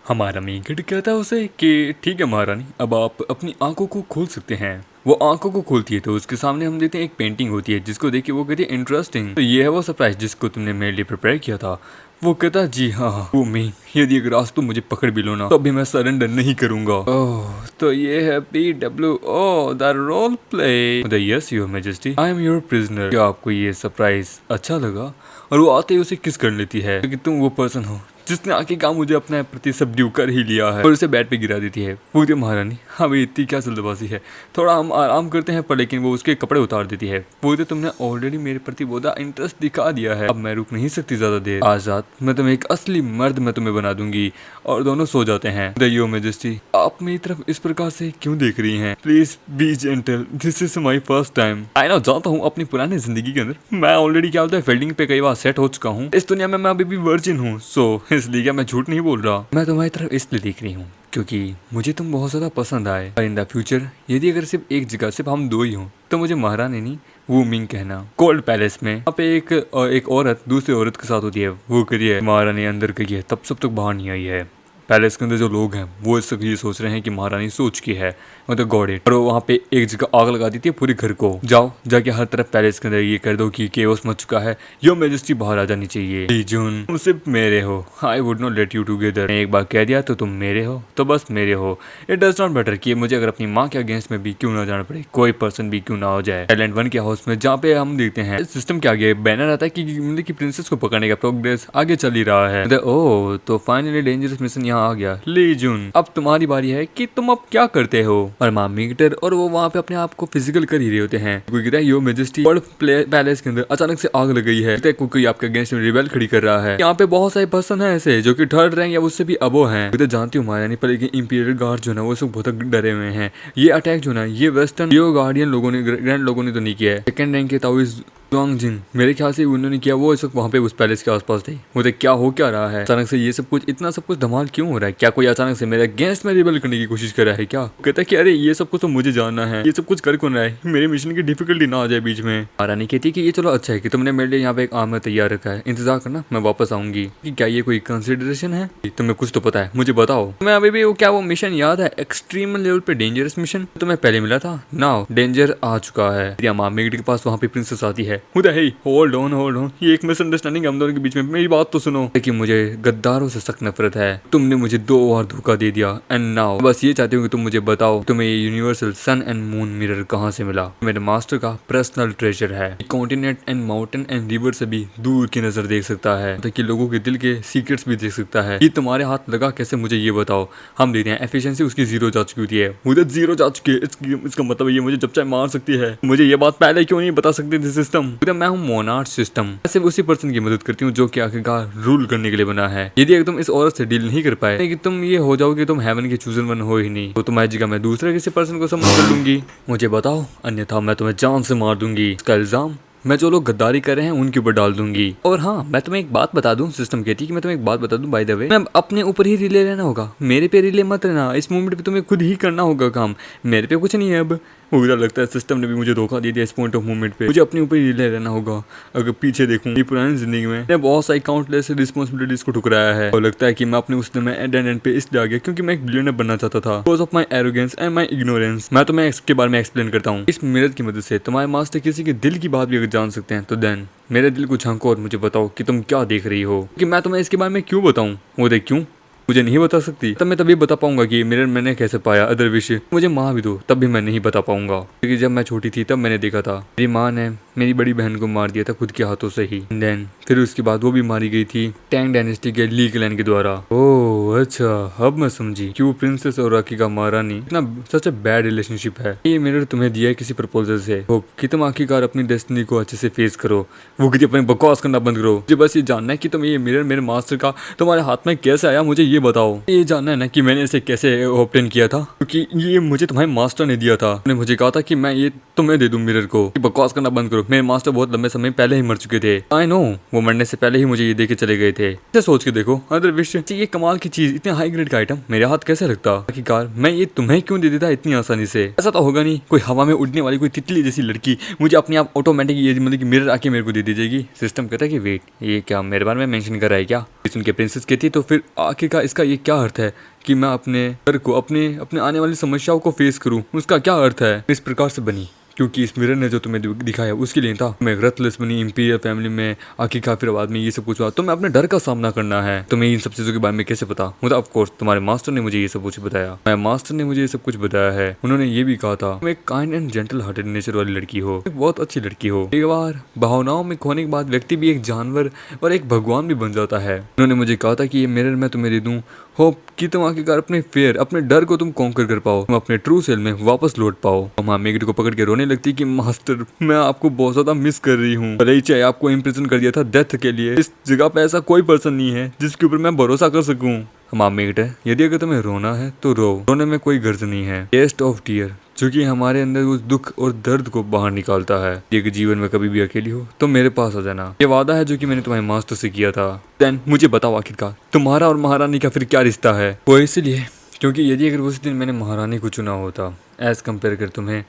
हमारा मेघट कहता है उसे कि ठीक है महारानी, अब आप अपनी आंखों को खोल सकते हैं। वो आंखों को खोलती है तो उसके सामने हम देखते हैं एक पेंटिंग होती है जिसको देख के वो कहती है इंटरेस्टिंग, तो ये है वो सरप्राइज जिसको तुमने मेरे लिए प्रिपेयर किया था। वो कहता है जी हाँ, वो मैं यदि अगर आज तुम मुझे पकड़ भी लो ना तो अभी मैं सरेंडर नहीं करूंगा। ओह तो ये है PWO the role play. Yes your majesty, I am your prisoner. क्या आपको ये सरप्राइज अच्छा लगा? और वो आते ही उसे किस कर लेती है क्योंकि तुम वो पर्सन हो जिसने आखिरकार मुझे अपने प्रति सबड्यू कर ही लिया है, और उसे बेड पे गिरा देती है। वो कहती है महारानी हमें इतनी क्या जल्दबाजी है, थोड़ा हम आराम करते हैं, पर लेकिन वो उसके कपड़े उतार देती है। वो कहती तुमने ऑलरेडी मेरे प्रति बोधा इंटरेस्ट दिखा दिया है, अब मैं रुक नहीं सकती ज्यादा देर। आज रात मैं तुम्हें एक असली मर्द मैं तुम्हें बना दूंगी। और दोनों सो जाते हैं। योर मैजेस्टी, आप मेरी तरफ इस प्रकार से क्यों देख रही हैं? Please be gentle, this is my first time. I know जानता हूँ अपनी पुरानी जिंदगी के अंदर मैं ऑलरेडी क्या होता है फील्डिंग पे कई बार सेट हो चुका हूँ। इस दुनिया में मैं अभी भी वर्जिन हूँ, सो इसलिए क्या मैं झूठ नहीं बोल रहा। मैं तुम्हारी तरफ इसलिए देख रही हूँ क्योंकि मुझे तुम बहुत ज्यादा पसंद आए। और इन द फ्यूचर यदि अगर सिर्फ एक जगह सिर्फ हम दो ही हों तो मुझे महारानी नहीं वो मिंग कहना। कोल्ड पैलेस में वहाँ पे एक औरत दूसरी औरत के साथ होती है। वो कहती है महारानी अंदर गई है तब सब तक बाहर नहीं आई है। पैलेस के अंदर जो लोग हैं वो इस ये सोच रहे हैं कि महारानी सो चुकी है, मतलब गॉड इट। और वहाँ पे एक जगह आग लगा दी थी पूरे घर को। जाओ जाके हर तरफ पैलेस के अंदर ये कर दो कि केओस मच चुका है, योर मैजेस्टी बाहर आ जानी चाहिए। लीजून तुम सिर्फ मेरे हो, I would not let you together. एक बार कह दिया तो तुम मेरे हो तो बस मेरे हो। इट डज नॉट मैटर कि मुझे अगर अपनी माँ के अगेंस्ट में भी क्यों ना जाना पड़े, कोई पर्सन भी क्यों ना हो जाए। टैलेंट 1 के हाउस में जहाँ पे हम देखते हैं सिस्टम के आगे बैनर आता है कि मतलब कि प्रिंसेस को पकड़ने का प्रोग्रेस आगे चल ही रहा है। ओह तो फाइनली डेंजरस मिशन यहाँ आ गया। लीजून अब तुम्हारी बारी है कि तुम अब क्या करते हो। और मामी गिटर और वो वहाँ पे अपने आप को फिजिकल कर ही रहे होते हैं। कोई कहता है योर मैजेस्टी पैलेस के अंदर अचानक से आग लग गई है, कोई आपके अगेंस्ट में रिबेल खड़ी कर रहा है। यहाँ पे बहुत सारे पर्सन है ऐसे जो कि थर्ड रैंक या उससे भी अबो हैं। तो जानती हूँ महारानी, पर लेकिन इंपीरियल गार्ड जो है वो सब बहुत डरे हुए हैं। ये अटैक जो है ये वेस्टर्न गार्डियन लोगों ने ग्रैंड लोगों ने तो नहीं किया है। सेकंड रैंक के ताओइस जिन मेरे ख्याल से उन्होंने किया, वो इस वक्त वहाँ पे उस पैलेस के आसपास थे। मुझे क्या हो क्या रहा है अचानक से, ये सब कुछ इतना सब कुछ धमाल क्यों हो रहा है? क्या कोई अचानक से मेरे अगेंस्ट में रिबेल करने की कोशिश कर रहा है क्या? कहता है कि अरे ये सब कुछ तो मुझे जानना है, ये सब कुछ कर कौन रहा है, मेरे मिशन की डिफिकल्टी ना आ जाए बीच में। महारानी कहती है कि ये चलो अच्छा है कि तुमने मेरे लिए यहाँ पे एक आर्मर तैयार रखा है, इंतजार करना मैं वापस आऊंगी। कि क्या ये कोई कंसिडरेशन है? तुम्हें कुछ तो पता है मुझे बताओ। मैं अभी भी वो मिशन याद है एक्सट्रीम लेवल पे डेंजरस मिशन तुम्हें पहले मिला था ना, डेंजर आ चुका है। मामी के पास वहाँ पे प्रिंसेस आती है। होल्ड ऑन, ये एक मिसअंडरस्टैंडिंग हम दोनों के बीच में, मेरी बात तो सुनो। कि मुझे गद्दारों से सख्त नफरत है, तुमने मुझे 2 बार धोखा दे दिया एंड नाउ बस ये चाहती हूँ कि तुम मुझे बताओ तुम्हें ये universal sun and moon mirror कहाँ से मिला। मेरे मास्टर का पर्सनल ट्रेजर है, continent and mountain and river से भी दूर की नजर देख सकता है, ताकि लोगों के दिल के सीक्रेट्स भी देख सकता है। ये तुम्हारे हाथ लगा कैसे, मुझे ये बताओ। हम देखते हैं एफिशिएंसी उसकी 0 जा चुकी होती है, मुझे 0 जा चुकी है। इसका मतलब ये मुझे जब चाहे मार सकती है। मुझे ये बात पहले क्यों नहीं बता सकती थी सिस्टम? मैं हूँ मोनार्च सिस्टम, सिर्फ उसी पर्सन की मदद करती हूँ जो कि आखिरकार रूल करने के लिए बना है। यदि अगर तुम इस औरत से डील नहीं कर पाए कि तुम ये हो जाओ कि तुम हेवन के चूजन वन हो ही नहीं, तो तुम्हारी जगह मैं दूसरे किसी पर्सन को समझ कर लूंगी। मुझे बताओ अन्यथा मैं तुम्हें जान से मार दूंगी। इसका इल्जाम मैं जो लोग गद्दारी कर रहे हैं उनके ऊपर डाल दूंगी। और हाँ मैं तुम्हें एक बात बता दूं, सिस्टम कहती है कि मैं तुम्हें एक बात बता दूं बाय द वे, मैं अपने ऊपर ही रिले रहना होगा, मेरे पे रिले मत रहना। इस मोमेंट पे तुम्हें खुद ही करना होगा काम, मेरे पे कुछ नहीं है। अब मुझे लगता है सिस्टम ने भी मुझे धोखा दे दिया इस पॉइंट ऑफ मोमेंट पे, मुझे अपने ऊपर ही रिले रहना होगा। अगर पीछे देखूं ये पुरानी जिंदगी में मैंने बहुत सारी काउंटलेस रिस्पॉन्सिबिलिटीज को ठुकराया है, और लगता है कि मैं अपने उस दिन में एंड पे इसलिए आ गया क्योंकि मैं एक बिलियनर बनना चाहता था, because of my arrogance and my ignorance. मैं तुम्हें इसके बारे में एक्सप्लेन करता हूँ। इस मिरर की मदद से तुम्हारे मास्टर किसी के दिल की बात भी अगर जान सकते हैं तो देन मेरे दिल को झांको और मुझे बताओ कि तुम क्या देख रही हो। कि मैं तुम्हें इसके बारे में क्यों बताऊं? वो देख क्यों मुझे नहीं बता सकती, तब मैं तभी बता पाऊंगा कि मिरर मैंने कैसे पाया। अदर विषय मुझे माँ भी दो तब भी मैं नहीं बता पाऊंगा, क्योंकि जब मैं छोटी थी तब मैंने देखा था मेरी माँ ने मेरी बड़ी बहन को मार दिया था खुद के हाथों से ही। देन फिर उसके बाद वो भी मारी गई थी टैंग डायनेस्टी के ली क्लैन के द्वारा। ओह अच्छा अब मैं समझी क्यों प्रिंसेस और राकी का महारानी इतना सच ए बैड रिलेशनशिप है। ये मिरर तुम्हें दिया है किसी प्रपोजल से, होप कि तुम आखिरकार अपनी डेस्टिनी को अच्छे से फेस करो। वो किसी अपनी बकवास करना बंद करो। मुझे बस ये जानना है कि तुम ये मिरर मेरे मास्टर का तुम्हारे हाथ में कैसे आया, मुझे ये बताओ। ये जानना है ना कि मैंने इसे कैसे ऑब्टेन किया था, क्योंकि ये मुझे तुम्हारे मास्टर ने दिया था। उन्होंने मुझे कहा था कि मैं ये तुम्हें दे दूं मिरर को। बकवास करना बंद करो, मेरे मास्टर बहुत लंबे समय पहले ही मर चुके थे। आई नो, वो मरने से पहले ही मुझे ये देके चले गए थे। इसे सोच के देखो अदर विश, ये कमाल की चीज, इतने हाई ग्रेड का आइटम मेरे हाथ कैसे लगता। आखिरकार मैं ये तुम्हें क्यों दे देता इतनी आसानी से? ऐसा तो होगा नहीं कोई हवा में उड़ने वाली कोई तितली जैसी लड़की मुझे अपने आप ऑटोमेटिक ये मतलब कि मिरर आके मेरे को दे दीजिएगी। सिस्टम कहता है कि वेट, ये क्या मेरे बारे में मेंशन कर रहा है क्या? सुन के प्रिंसेस कहती तो फिर आखिरकार इसका ये क्या अर्थ है कि मैं अपने डर को, अपने आने वाली समस्याओं को फेस करूं, उसका क्या अर्थ है। इस प्रकार से बनी क्योंकि इस मिरर ने जो तुम्हें दिखाया उसके लिए था। मैं रथलेस बनी, इंपीरियल फैमिली में आखिरकार बाद में ये सब कुछ हुआ, तो मैं अपने डर का सामना करना है। तुम्हें इन सब चीजों के बारे में कैसे पता? मतलब ऑफ कोर्स तुम्हारे मास्टर ने मुझे ये सब कुछ बताया। मैं मास्टर ने मुझे ये सब कुछ बताया है। उन्होंने ये भी कहा था तुम एक kind and gentle hearted nature वाली लड़की हो, एक बहुत अच्छी लड़की हो। एक बार भावनाओं में खोने के बाद व्यक्ति भी एक जानवर और एक भगवान भी बन जाता है। उन्होंने मुझे कहा था कि ये मिरर मैं तुम्हें दे दूं, होप कि तुम आखिरकार अपने फेयर, अपने डर को तुम कॉन्कर कर पाओ, तुम अपने ट्रू सेल में वापस लौट पाओ। माँ मेगरी को पकड़ के रोने लगती कि मास्टर मैं आपको बहुत ज्यादा मिस कर रही हूँ। भले ही चाहे आपको इम्प्रेशन कर दिया था डेथ के लिए, इस जगह पे ऐसा कोई पर्सन नहीं है जिसके ऊपर मैं भरोसा कर सकूं। माँ मेगरे, यदि अगर तुम्हें रोना है तो रो, रोने में कोई गर्ज नहीं है। टेस्ट ऑफ टीयर जो कि हमारे अंदर उस दुख और दर्द को बाहर निकालता है। यदि जीवन में कभी भी अकेली हो तो मेरे पास आ जाना, ये वादा है जो कि मैंने तुम्हारे मास्टर से किया था। देन मुझे बताओ आखिरकार तुम्हारा और महारानी का फिर क्या रिश्ता है? वो इसलिए क्योंकि यदि अगर उस दिन मैंने महारानी को चुना होता एज कम्पेयर कर तुम्हें,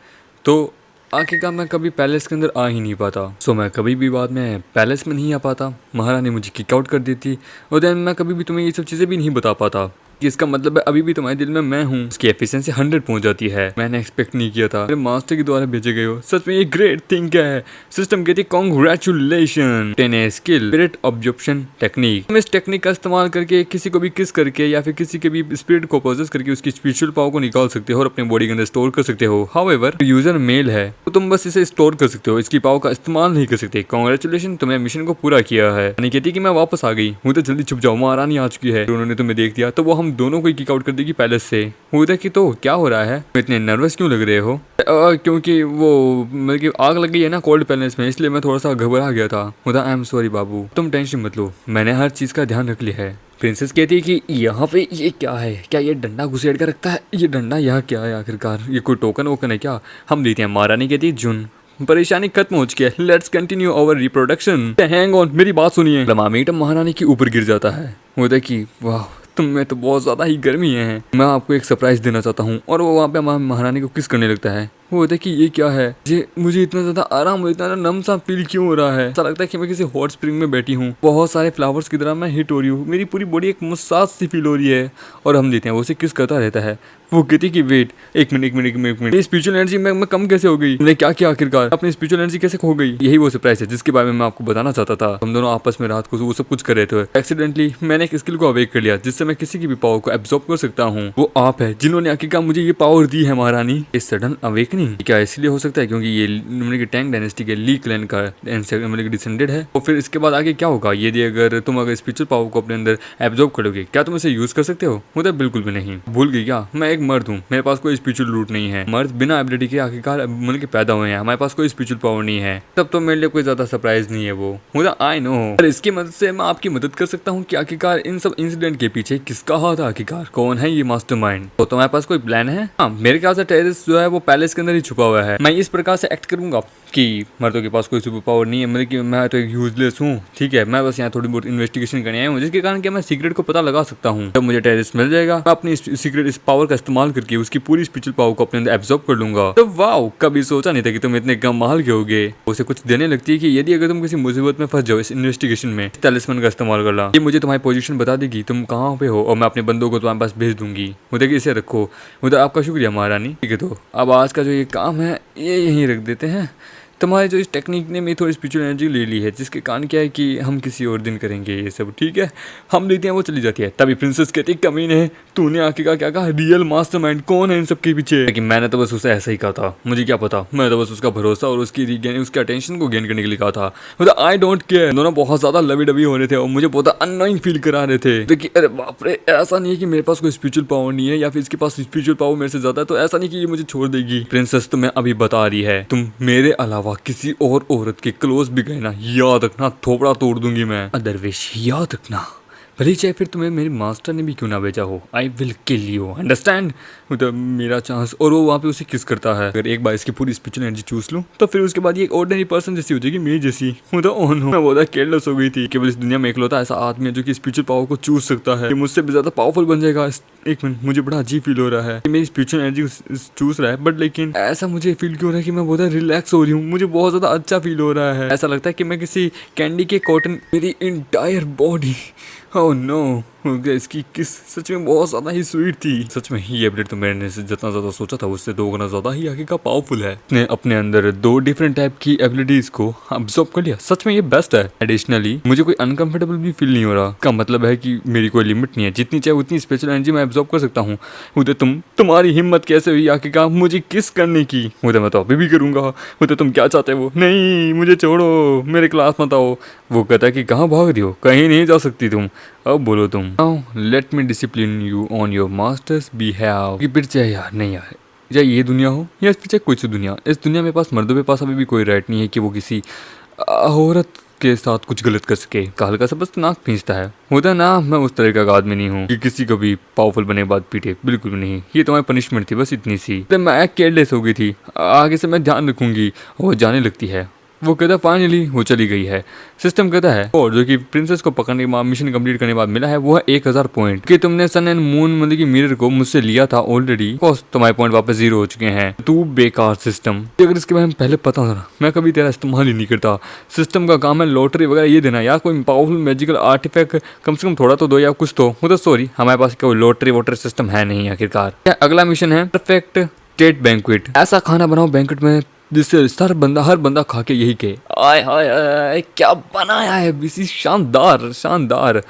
तो आखिरकार मैं कभी पैलेस के अंदर आ ही नहीं पाता। सो मैं कभी भी बाद में पैलेस में नहीं आ पाता, महारानी मुझे किक आउट कर देती और देन मैं कभी भी तुम्हें ये सब चीज़ें भी नहीं बता पाता। इसका मतलब है अभी भी तुम्हारे दिल में मैं हूँ। उसकी एफिशिएंसी 100 पहुंच जाती है। मैंने एक्सपेक्ट नहीं किया था, मेरे मास्टर के द्वारा भेजे गए हो। सच में ये ग्रेट थिंग क्या है। सिस्टम कहती है congratulation, 10 skill spirit absorption technique. हम इस टेक्निक का इस्तेमाल करके किसी को भी किस करके या फिर किसी के भी स्पिरिट को पोजेस करके उसकी स्पिरिचुअल पावर को निकाल सकते हो और अपने बॉडी के अंदर स्टोर कर सकते हो। हाउएवर यूजर मेल है तो तुम बस इसे स्टोर कर सकते हो, इसकी पावर का इस्तेमाल नहीं कर सकते। कांग्रेचुलेशन, तुमने मिशन को पूरा किया है। नहीं कहती कि मैं वापस आ गई हूँ तो जल्दी छुप जाओ, महारानी आ चुकी है। उन्होंने तुम्हें देख दिया तो वो हम दोनों को किक आउट कर देगी पैलेस से। होता कि तो क्या हो रहा है, इतने नर्वस क्यों लग रहे हो? क्योंकि वो मतलब कि आग लग गई है ना कोल्ड पैलेस में, इसलिए मैं थोड़ा सा घबरा गया था। होता आई एम सॉरी बाबू, तुम टेंशन मत लो, मैंने हर चीज का ध्यान रख लिया है। प्रिंसेस कहती है कि यहाँ पे ये क्या है, क्या ये डंडा घुसेड़ कर रखता है? ये डंडा यहाँ क्या है आखिरकार? ये कोई टोकन वोकन है क्या? हम देते हैं। महारानी कहती है जुन परेशानी खत्म हो चुकी है, let's continue our reproduction. Hang on, मेरी बात सुनिए। लमामीटम महारानी के ऊपर गिर जाता है। होता कि वाह तुम में तो बहुत ज्यादा ही गर्मी है, मैं आपको एक सरप्राइज देना चाहता हूँ। और वो वहाँ पे महारानी को किस करने लगता है। वो होता है कि ये क्या है, मुझे इतना ज्यादा आराम, इतना नम सा फील क्यों हो रहा है? ऐसा लगता है कि मैं किसी हॉट स्प्रिंग में बैठी हूँ, बहुत सारे फ्लावर्स की तरह मैं हिट हो रही हूँ, मेरी पूरी बॉडी एक मसाज सी फील हो रही है। और हम देते हैं वो उसे किस करता रहता है। वो कहती कि वेट एक मिनट, स्पिरिचुअल एनर्जी में कम कैसे हो गई? मैंने क्या किया आखिरकार? अपनी स्पिरिचुअल एनर्जी कैसे खो गई? यही वो सरप्राइज है जिसके बारे में मैं आपको बताना चाहता था। हम दोनों आपस में रात को वो सब कुछ कर रहे थे। एक्सीडेंटली मैंने एक स्किल को अवेक कर लिया जिससे मैं किसी की भी पावर को एब्जॉर्ब कर सकता हूँ। वो आप है जिन्होंने आखिरकार मुझे ये पावर दी है महारानी। इस सडन अवेकनिंग क्या इसलिए हो सकता है क्योंकि ये मतलब टैंग डायनेस्टी के ली क्लैन का मतलब डिसेंडेड है। और फिर इसके बाद आगे क्या होगा? यदि अगर तुम अगर स्पिरिचुअल पावर को अपने अंदर एब्जॉर्ब करोगे, क्या तुम इसे यूज कर सकते हो? मतलब बिल्कुल भी नहीं। भूल गई क्या? मैं एक मर्द हूँ, मेरे पास कोई स्पिरिचुअल रूट नहीं है। मर्द बिना एबिलिटी के आखिरकार मतलब पैदा हुए हैं, हमारे पास कोई स्पिरिचुअल पावर नहीं है। तब तो मेरे लिए कोई ज्यादा सरप्राइज नहीं है वो। मुझे आई नो, पर इसकी मदद से मैं आपकी मदद कर सकता हूँ कि आखिरकार इन सब इंसिडेंट के पीछे किसका हाथ है, आखिरकार कौन है ये मास्टरमाइंड। तो तुम्हारे पास कोई प्लान है? हाँ, मेरे ख्याल से टेरेस जो है वो पैलेस के अंदर ही छुपा हुआ है। मैं इस प्रकार से एक्ट करूंगा कि मर्दों के पास कोई सुपर पावर नहीं है, मतलब कि मैं तो एक यूजलेस हूँ, ठीक है। मैं बस यहाँ थोड़ी बहुत इन्वेस्टिगेशन करने आया हूँ जिसके कारण कि मैं सीक्रेट को पता लगा सकता हूँ। जब मुझे टेरेस मिल जाएगा मैं अपनी सीक्रेट इस पावर का इस्तेमाल करके उसकी पूरी स्पिरिचुअल पावर को अपने अंदर एब्जॉर्ब कर लूंगा। तो वाओ, कभी सोचा नहीं था कि तुम इतने कमाल के होगे। उसे कुछ देने लगती है कि यदि अगर तुम किसी मुसीबत में फंस जाओ इस इन्वेस्टिगेशन में, टैलिस्मैन का इस्तेमाल करना, ये मुझे तुम्हारी पोजीशन बता देगी, तुम कहाँ पे हो, और मैं अपने बंदों को तुम्हारे पास भेज दूंगी। मुझे इसे रखो। मुझे आपका शुक्रिया महारानी। ठीक है, तो अब आज का जो ये काम है ये यहीं रख देते हैं। तुम्हारे जो इस टेक्निक ने मेरी थोड़ी स्पिरिचुअल एनर्जी ले ली है, जिसके कारण क्या है कि हम किसी और दिन करेंगे ये सब, ठीक है। हम लेते हैं, वो चली जाती है। तभी प्रिंसेस कहती है कमीने, तूने आखिर क्या कहा? रियल मास्टरमाइंड कौन है इन सब के पीछे? लेकिन मैंने तो बस उसे ऐसा ही कहा था, मुझे क्या पता, मैं तो बस उसका भरोसा और उसकी अटेंशन को गेन करने के लिए कहा था। मतलब आई डोंट केयर। दोनों बहुत ज्यादा लवी डबी हो रहे थे और मुझे बहुत अननोइंग फील करा रहे थे। देखिए अरे बाप रे, ऐसा नहीं है कि मेरे पास कोई स्पिरिचुअल पावर नहीं है या फिर इसके पास स्पिरिचुअल पावर मेरे से ज्यादा है, तो ऐसा नहीं कि ये मुझे छोड़ देगी। प्रिंसेस तुम्हें अभी बता रही है, तुम मेरे अलावा किसी और औरत के क्लोज भी गए ना, याद रखना थोपड़ा तोड़ दूंगी मैं। अदरवेश याद रखना, भले चाहे फिर तुम्हें मेरे मास्टर ने भी क्यों ना भेजा हो, I will kill you, understand? मतलब मेरा चांस। और वो वहाँ पे उसे किस करता है। अगर एक बार इसकी पूरी स्पिरिचुअल एनर्जी चूस लूँ तो फिर उसके बाद ये एक ऑर्डिनरी पर्सन जैसी हो जाएगी, मेरी जैसी। मतलब ओह नो, मैं बहुत केयरलेस हो गई थी। केवल इस दुनिया में इकलौता ऐसा आदमी है जो कि स्पिरिचुअल पावर को चूस सकता है। मुझसे भी ज्यादा पावरफुल बन जाएगा। एक मिनट, मुझे बड़ा अजीब फील हो रहा है, मेरी स्पिरिचुअल एनर्जी चूस रहा है, बट लेकिन ऐसा मुझे फील क्यों हो रहा है कि मैं बहुत रिलैक्स हो रही हूँ, मुझे बहुत ज्यादा अच्छा फील हो रहा है। ऐसा लगता है कि मैं किसी कैंडी के कॉटन, मेरी इंटायर बॉडी, ओह नो। इसकी किस सच में बहुत ज्यादा ही स्वीट थी। सच में ये अपडेट तो मैंने जितना ज्यादा सोचा था उससे 2 गुना ज्यादा ही आगे का पावरफुल है। इसने अपने अंदर 2 डिफरेंट टाइप की एबिलिटीज को अब्सॉर्ब कर लिया। सच में ये बेस्ट है। एडिशनली मुझे कोई अनकंफर्टेबल भी फील नहीं हो रहा। का मतलब है कि मेरी कोई लिमिट नहीं है, जितनी चाहे उतनी स्पेशल एनर्जी मैं अब्सॉर्ब कर सकता हूँ। उधर तुम्हारी हिम्मत कैसे हुई आके का मुझे किस करने की? उधर मैं तो अभी भी करूंगा। उधर तुम क्या चाहते हो? नहीं मुझे छोड़ो, मेरे क्लास मत आओ। वो कहता है कि कहाँ भाग रही हो, कहीं नहीं जा सकती तुम। अब बोलो तुम। Now let me discipline you on your masters behave. ये फिर चाहे यार नहीं यार, चाहे ये दुनिया हो या फिर चाहे कोई सी दुनिया, इस दुनिया में पास मर्दों के पास अभी भी कोई राइट नहीं है कि वो किसी औरत के साथ कुछ गलत कर सके। हल्का सा बस नाक खींचता है। होता ना, मैं उस तरह का आदमी नहीं हूँ कि किसी को भी पावरफुल बने बाद पीटे, बिल्कुल भी नहीं। ये तुम्हारी पनिशमेंट थी, बस इतनी सी। तो मैं केयरलेस हो गई थी, आगे से मैं ध्यान रखूंगी। वो जाने लगती है। वो कहता है फाइनली वो चली गई है। सिस्टम कहता है और जो कि प्रिंसेस को पकड़ने के बाद मिशन कंप्लीट करने के बाद मिला है वो है 1000 पॉइंट कि तुमने सन एंड मून मतलब कि मिरर को मुझसे लिया था ऑलरेडी। तुम्हारे पॉइंट वापस 0 हो चुके हैं। तू बेकार सिस्टम। अगर इसके बारे में पहले पता था ना, मैं कभी तेरा इस्तेमाल ही नहीं करता। सिस्टम का काम है लॉटरी वगैरह ये देना। यार कोई पावरफुल मैजिकल आर्टिफैक्ट कम से कम थोड़ा तो दो या कुछ तो। मतलब सॉरी, हमारे पास कोई लॉटरी वोटर सिस्टम है नहीं आखिरकार। अगला मिशन है परफेक्ट स्टेट बैंक्वेट। ऐसा खाना बनाओ बैंक्वेट में जिससे हर बंदा खा के यही कहे आय हाय हाय क्या बनाया है, बीसी शानदार शानदार।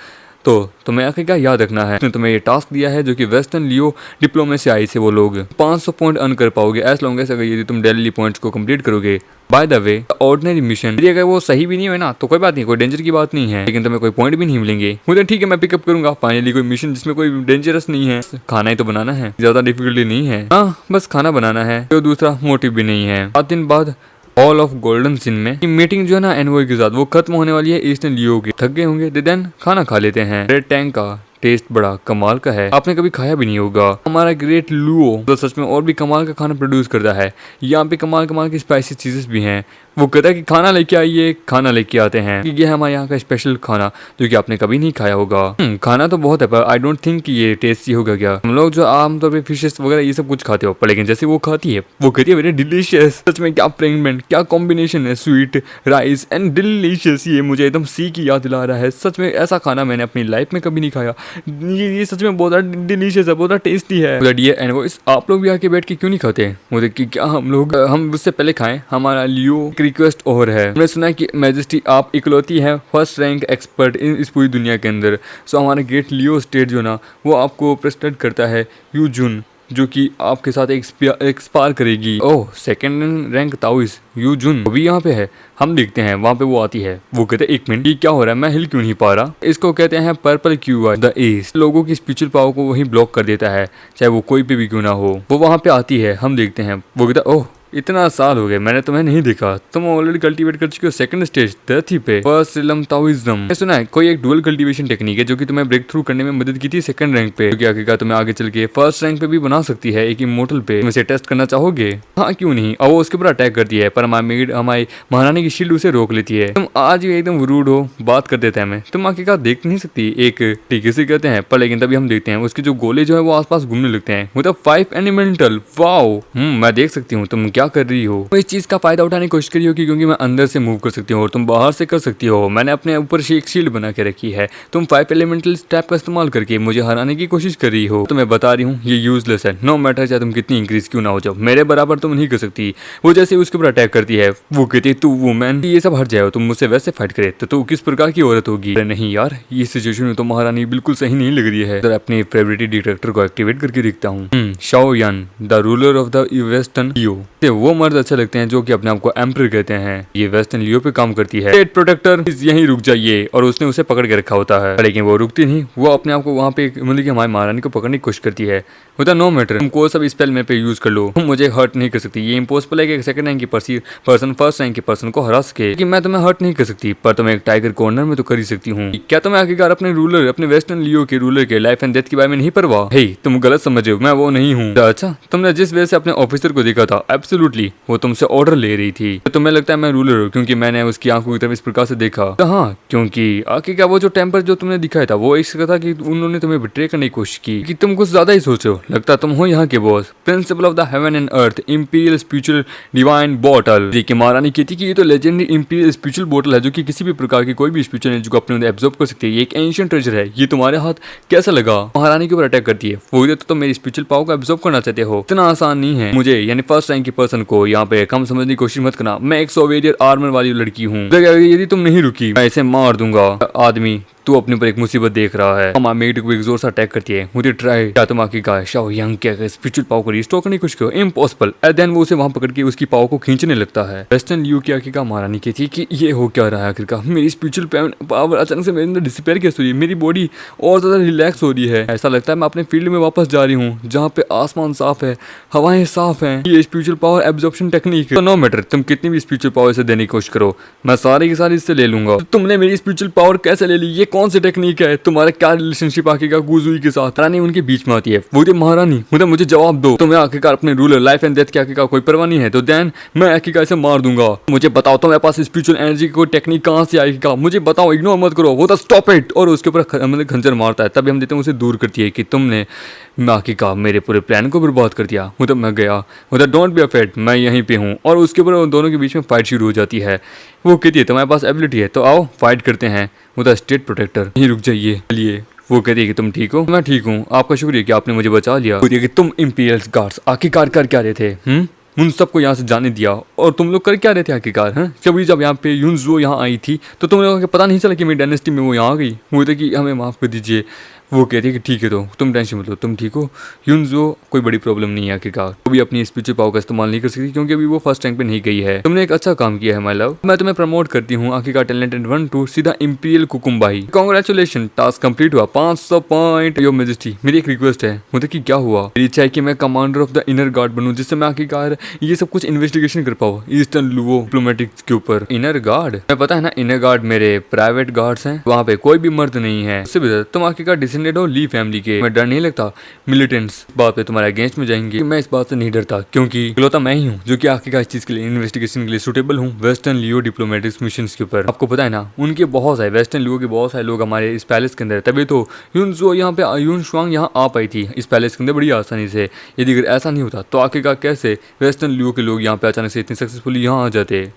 तो तुम्हें आखिर क्या याद रखना है, उसने तुम्हें ये टास्क दिया है जो कि वेस्टर्न लियो डिप्लोमा से आई से वो लोग 500 पॉइंट अर्न कर पाओगे एज लॉन्ग एज अगर यदि तुम डेली पॉइंट्स को कंप्लीट करोगे। By the way ordinary mission यदि अगर वो सही भी नहीं है ना तो कोई बात नहीं, कोई डेंजर की बात नहीं है, लेकिन तुम्हें कोई पॉइंट भी नहीं मिलेंगे। मुझे ठीक है मैं पिकअप करूंगा फाइनली कोई मिशन जिसमें कोई डेंजरस नहीं है। खाना ही तो बनाना है, ज्यादा डिफिकल्टी नहीं है। हाँ बस खाना बनाना है, तो दूसरा मोटिव भी नहीं है। 7 दिन बाद हॉल ऑफ गोल्डन सिन में मीटिंग जो है ना एनवॉय के साथ वो खत्म होने वाली है। ईस्टर्न लियो की थक गए होंगे, देन खाना खा लेते हैं। रेड टैंक का टेस्ट बड़ा कमाल का है, आपने कभी खाया भी नहीं होगा। हमारा ग्रेट लुओ तो सच में और भी कमाल का खाना प्रोड्यूस करता है। यहाँ पे कमाल कमाल की स्पाइसी चीजेस भी हैं। वो कहता है कि खाना लेके आइए, खाना लेके आते हैं कि ये है हमारे यहाँ का स्पेशल खाना जो कि आपने कभी नहीं खाया होगा। खाना तो बहुत है पर आई डोंट थिंक कि ये टेस्टी होगा। क्या हम लोग जो आमतौर पे फिशेस वगैरह ये सब कुछ खाते हो, पर लेकिन जैसे वो खाती है वो कहती है वेरी डिलीशियस। सच में क्या फ्रेगमेंट, क्या कॉम्बिनेशन है, स्वीट राइस एंड डिलीशियस। ये मुझे एकदम सी की याद दिला रहा है। सच में ऐसा खाना मैंने अपनी लाइफ में कभी नहीं खाया। ये सच में बहुत डिलीशियस है, बहुत टेस्टी है। एनवॉइस आप लोग भी आके बैठ के क्यों नहीं खाते? मुझे कि क्या हम उससे पहले खाएं? हमारा लियो रिक्वेस्ट और है। हमने सुना कि मैजेस्टी आप इकलौती है फर्स्ट रैंक एक्सपर्ट इस पूरी दुनिया के अंदर। सो हमारा ग्रेट लियो स्टेट जो ना वो आपको प्रेसिडेंट करता है यू जुन जो कि आपके साथ एक्सपायर करेगी। ओह सेकंड रैंक ताओइस यू जुन भी यहाँ पे है। हम देखते हैं वहाँ पे वो आती है। वो कहते हैं 1 मिनट ये क्या हो रहा है, मैं हिल क्यों नहीं पा रहा। इसको कहते हैं पर्पल क्यू द एस। लोगों की स्पिरिचुअल पावर को वही ब्लॉक कर देता है चाहे वो कोई पे भी क्यों ना हो। वो वहाँ पे आती है, हम देखते हैं। वो कहता है ओह इतना साल हो गए मैंने तुम्हें नहीं देखा, तुम ऑलरेडी कल्टीवेट कर चुके हो सेकंड स्टेज दथी पे। फर्स्ट इलम ताओइज्म सुना है कोई एक डुअल कल्टीवेशन टेक्निक है जो कि तुम्हें ब्रेक थ्रू करने में मदद की थी सेकंड रैंक पे, जो कि आखिरकार तुम्हें आगे चल के फर्स्ट रैंक पे भी बना सकती है एक इमोर्टल पे। तुम इसे टेस्ट करना चाहोगे? हाँ क्यों नहीं। और वो उसके ऊपर अटैक करती है पर हमारी महारानी की शील्ड उसे रोक लेती है। तुम आज भी एकदम रूड हो, बात कर देता है मैं, तुम आखिरकार देख नहीं सकती एक टीके से कहते हैं। पर लेकिन तभी हम देखते हैं उसके जो गोले जो है वो आसपास घूमने लगते हैं। मतलब 5 एलिमेंटल। वाओ मैं देख सकती हूँ तुम क्या कर रही हो। इस चीज का फायदा उठाने की कोशिश करी होगी क्योंकि मैं अंदर से मूव कर सकती हूँ और तुम बाहर से कर सकती हो। मैंने अपने ऊपर से एक शील्ड बना के रखी है। तुम 5 एलिमेंटल स्टेप का इस्तेमाल करके मुझे हराने की कोशिश कर रही हो। तो मैं बता रही हूँ ये यूजलेस है। नो मैटर चाहे तुम कितनी इंक्रीज क्यों ना हो जाओ, मेरे बराबर तुम नहीं कर सकती। वो जैसे उसके ऊपर अटैक करती है वो कहती है तू वुमेन ये सब हट जाओ, तुम मुझसे वैसे फाइट करे तो तू किस प्रकार की औरत होगी। नहीं यार ये सिचुएशन में तो महारानी बिल्कुल सही नहीं लग रही है। अपने फेवरेट डिटेक्टर को एक्टिवेट करके देखता हूँ। Shao Yan the ruler of the western Leo. वो मर्द अच्छे लगते हैं जो कि अपने आप को एम्पर कहते हैं। ये वेस्टर्न लियो पे काम करती है। स्टेट प्रोटेक्टर यहीं रुक जाइए और उसने उसे पकड़ के रखा होता है लेकिन वो रुकती नहीं। वो अपने आप को वहाँ पे मतलब कि हमारी महारानी को पकड़ने की कोशिश करती है। होता नो मैटर तुम कोई सब स्पेल मेरे पे यूज कर लो, तुम मुझे हर्ट नहीं कर सकती। ये इम्पॉसिबल है कि सेकंड रैंक की पर्सन फर्स्ट रैंक के पर्सन को हरा सके कि मैं तुम्हें हर्ट नहीं कर सकती पर तुम्हें एक टाइगर कॉर्नर में तो कर ही सकती हूँ। क्या तुम्हें आखिरकार अपने रूलर अपने वेस्टर्न लियो के रूलर के लाइफ एंड डेथ के बारे में नहीं परवाह? हे तुम गलत समझ रहे हो, मैं वो नहीं हूँ। अच्छा तुमने जिस वजह से अपने ऑफिसर को देखा था एब्सोल्युटली वो तुमसे ऑर्डर ले रही थी। तो तुम्हें लगता है मैं रूलर हूँ क्योंकि मैंने उसकी आंखों की तरफ इस प्रकार से देखा? तो हाँ, क्योंकि आखिर क्या वो जो टेम्पर जो तुमने दिखाया था वो इसका था कि उन्होंने तुम्हें बिट्रे करने की कोशिश की कि तुम कुछ ज्यादा ही सोचो। लगता तुम हो यहाँ के boss, principle of the heaven and earth, imperial spiritual divine bottle. देखिए महारानी कहती कि ये तो लेजेंडरी इंपीरियल स्पिरिचुअल बॉटल है जो कि किसी भी प्रकार की कोई भी स्पिरिचुअल एनर्जी को अपने अंदर एब्जॉर्ब कर सकती है। ये एक एंशिएंट ट्रेजर है, ये तुम्हारे हाथ कैसा लगा? महारानी के ऊपर अटैक करती है। वो तो मेरी स्पिरिचुअल पावर को एब्जॉर्ब करना चाहते हो? इतना आसान नहीं है मुझे, यानी फर्स्ट रैंक की पर्सन को यहाँ पे कम समझने की कोशिश मत करना। मैं एक सोवेरियर आर्मर वाली लड़की हूँ, यदि तुम नहीं रुकी मैं इसे मार दूंगा। आदमी तू अपने पर एक मुसीबत देख रहा है। हमारे मेट को एक जोर से अटैक करती है। मुझे ट्राई क्या तुम आखिर का शाओ यंग क्या स्पिरिचुअल पावर को रिस्टोर करने की कोशिश करो? इम्पॉसिबल। एंड देन वो उसे वहां पकड़ के उसकी पावर को खींचने लगता है। वेस्टर्न लियो की आखिर का महारानी कहती है कि ये हो क्या रहा है आखिर का? मेरी स्पिरिचुअल पावर अचानक से मेरे अंदर डिसअपीयर कैसे हो रही है? मेरी बॉडी और ज्यादा रिलैक्स हो रही है। ऐसा लगता है मैं अपने फील्ड में वापस जा रही हूँ जहाँ पे आसमान साफ है, हवाएं साफ है। ये स्पिरिचुअल पावर एब्जॉर्प्शन टेक्निक है। नो मैटर तुम कितनी भी स्पिरिचुअल पावर से देने की कोशिश करो, मैं सारी की सारी इससे ले लूंगा। तुमने मेरी स्पिरिचुअल पावर कैसे ले ली? ये कौन सी टेक्निक है? तुम्हारा क्या रिलेशनशिप आखिरकार गुजुई के साथ? रानी उनके बीच में आती है। वो महारानी मुझे जवाब दो, तुम्हें आखिरकार अपने रूलर लाइफ एंड डेथ के आखिरकार कोई परवाह नहीं है? तो देन मैं आखिरकार इसे मार दूंगा। मुझे बताओ तुम्हारे पास स्पिरिचुअल एनर्जी की कोई टेक्निक कहां से आएगी? मुझे बताओ, इग्नोर मत करो। वो तो स्टॉप इट और उसके ऊपर खंजर मारता है। तभी हम देते हैं उसे दूर करती है कि तुमने आखिरकार मेरे पूरे प्लान को बर्बाद कर दिया। मैं गया डोंट बी अफेड, मैं यहीं पे हूँ। और उसके ऊपर उन दोनों के बीच में फाइट शुरू हो जाती है। वो कहती है तुम्हारे पास एबिलिटी है तो आओ फाइट करते हैं। स्टेट प्रोटेक्टर यहीं रुक जाइए। चलिए वो कहती है कि तुम ठीक हो? मैं ठीक हूँ, आपका शुक्रिया कि आपने मुझे बचा लिया। कहती है कि तुम इंपीरियल गार्ड्स आखिरकार कर क्या रहे थे? उन सबको यहाँ से जाने दिया और तुम लोग कर क्या रहे थे आखिरकार? जब यहाँ पे युनज़ो यहाँ आई थी तो तुम लोगों को पता नहीं चला कि मेरी डायनेस्टी में वो यहाँ आ गई? वो कहते कि हमें माफ़ कर दीजिए। वो कहती है कि ठीक है तो तुम टेंशन मत लो, तुम ठीक हो युनज़ो, कोई बड़ी प्रॉब्लम नहीं है आखिरकार। वो भी अपनी स्पिरिचुअल पावर का इस्तेमाल नहीं कर सकती क्योंकि अभी वो फर्स्ट रैंक पे नहीं गई है। तुमने एक अच्छा काम किया है माय लव, मैं तुम्हें प्रमोट करती हूँ आखिरकार टैलेंटेड 1 2 सीधा इंपीरियल कुकुम्बाई। कांग्रेचुलेशन, टास्क कंप्लीट हुआ, 500 पॉइंट। योर मेजेस्टी मेरी एक रिक्वेस्ट है। मुझे कि क्या हुआ? मेरी इच्छा है कि मैं commander of the inner guard बनूं जिससे मैं आखिरकार ये सब कुछ इन्वेस्टिगेशन कर पाऊँ ईस्टर्न लुओ डिप्लोमेटिक्स के ऊपर। इनर गार्ड मैं पता है ना, इनर गार्ड मेरे प्राइवेट गार्ड्स हैं, वहाँ पे कोई भी मर्द नहीं है। उससे भी तुम आखिरकार डिसेंडेड हो ली फैमिली के। मैं डर नहीं लगता मिलिटेंट्स बात पे तुम्हारे अगेंस्ट में जाएंगे। मैं इस बात से नहीं डरता क्योंकि इकलौता मैं ही हूँ जो कि आखिरकार इस चीज के लिए इन्वेस्टिगेशन के लिए सुटेबल हूँ। वेस्टर्न लियो डिप्लोमेटिक्स मिशंस के ऊपर आपको पता है ना, उनके बहुत सारे वेस्टर्न लियो के बहुत सारे लोग हमारे इस पैलेस के अंदर, तभी तो युनज़ो यहाँ पे युन शुआंग यहाँ आ पाई थी इस पैलेस के अंदर बड़ी आसानी से। यदि अगर ऐसा नहीं होता तो आखिरकार कैसे वेस्टर्न लियो के लोग यहाँ पे अचानक से इतनी सक्सेसफुली यहाँ आ जाते?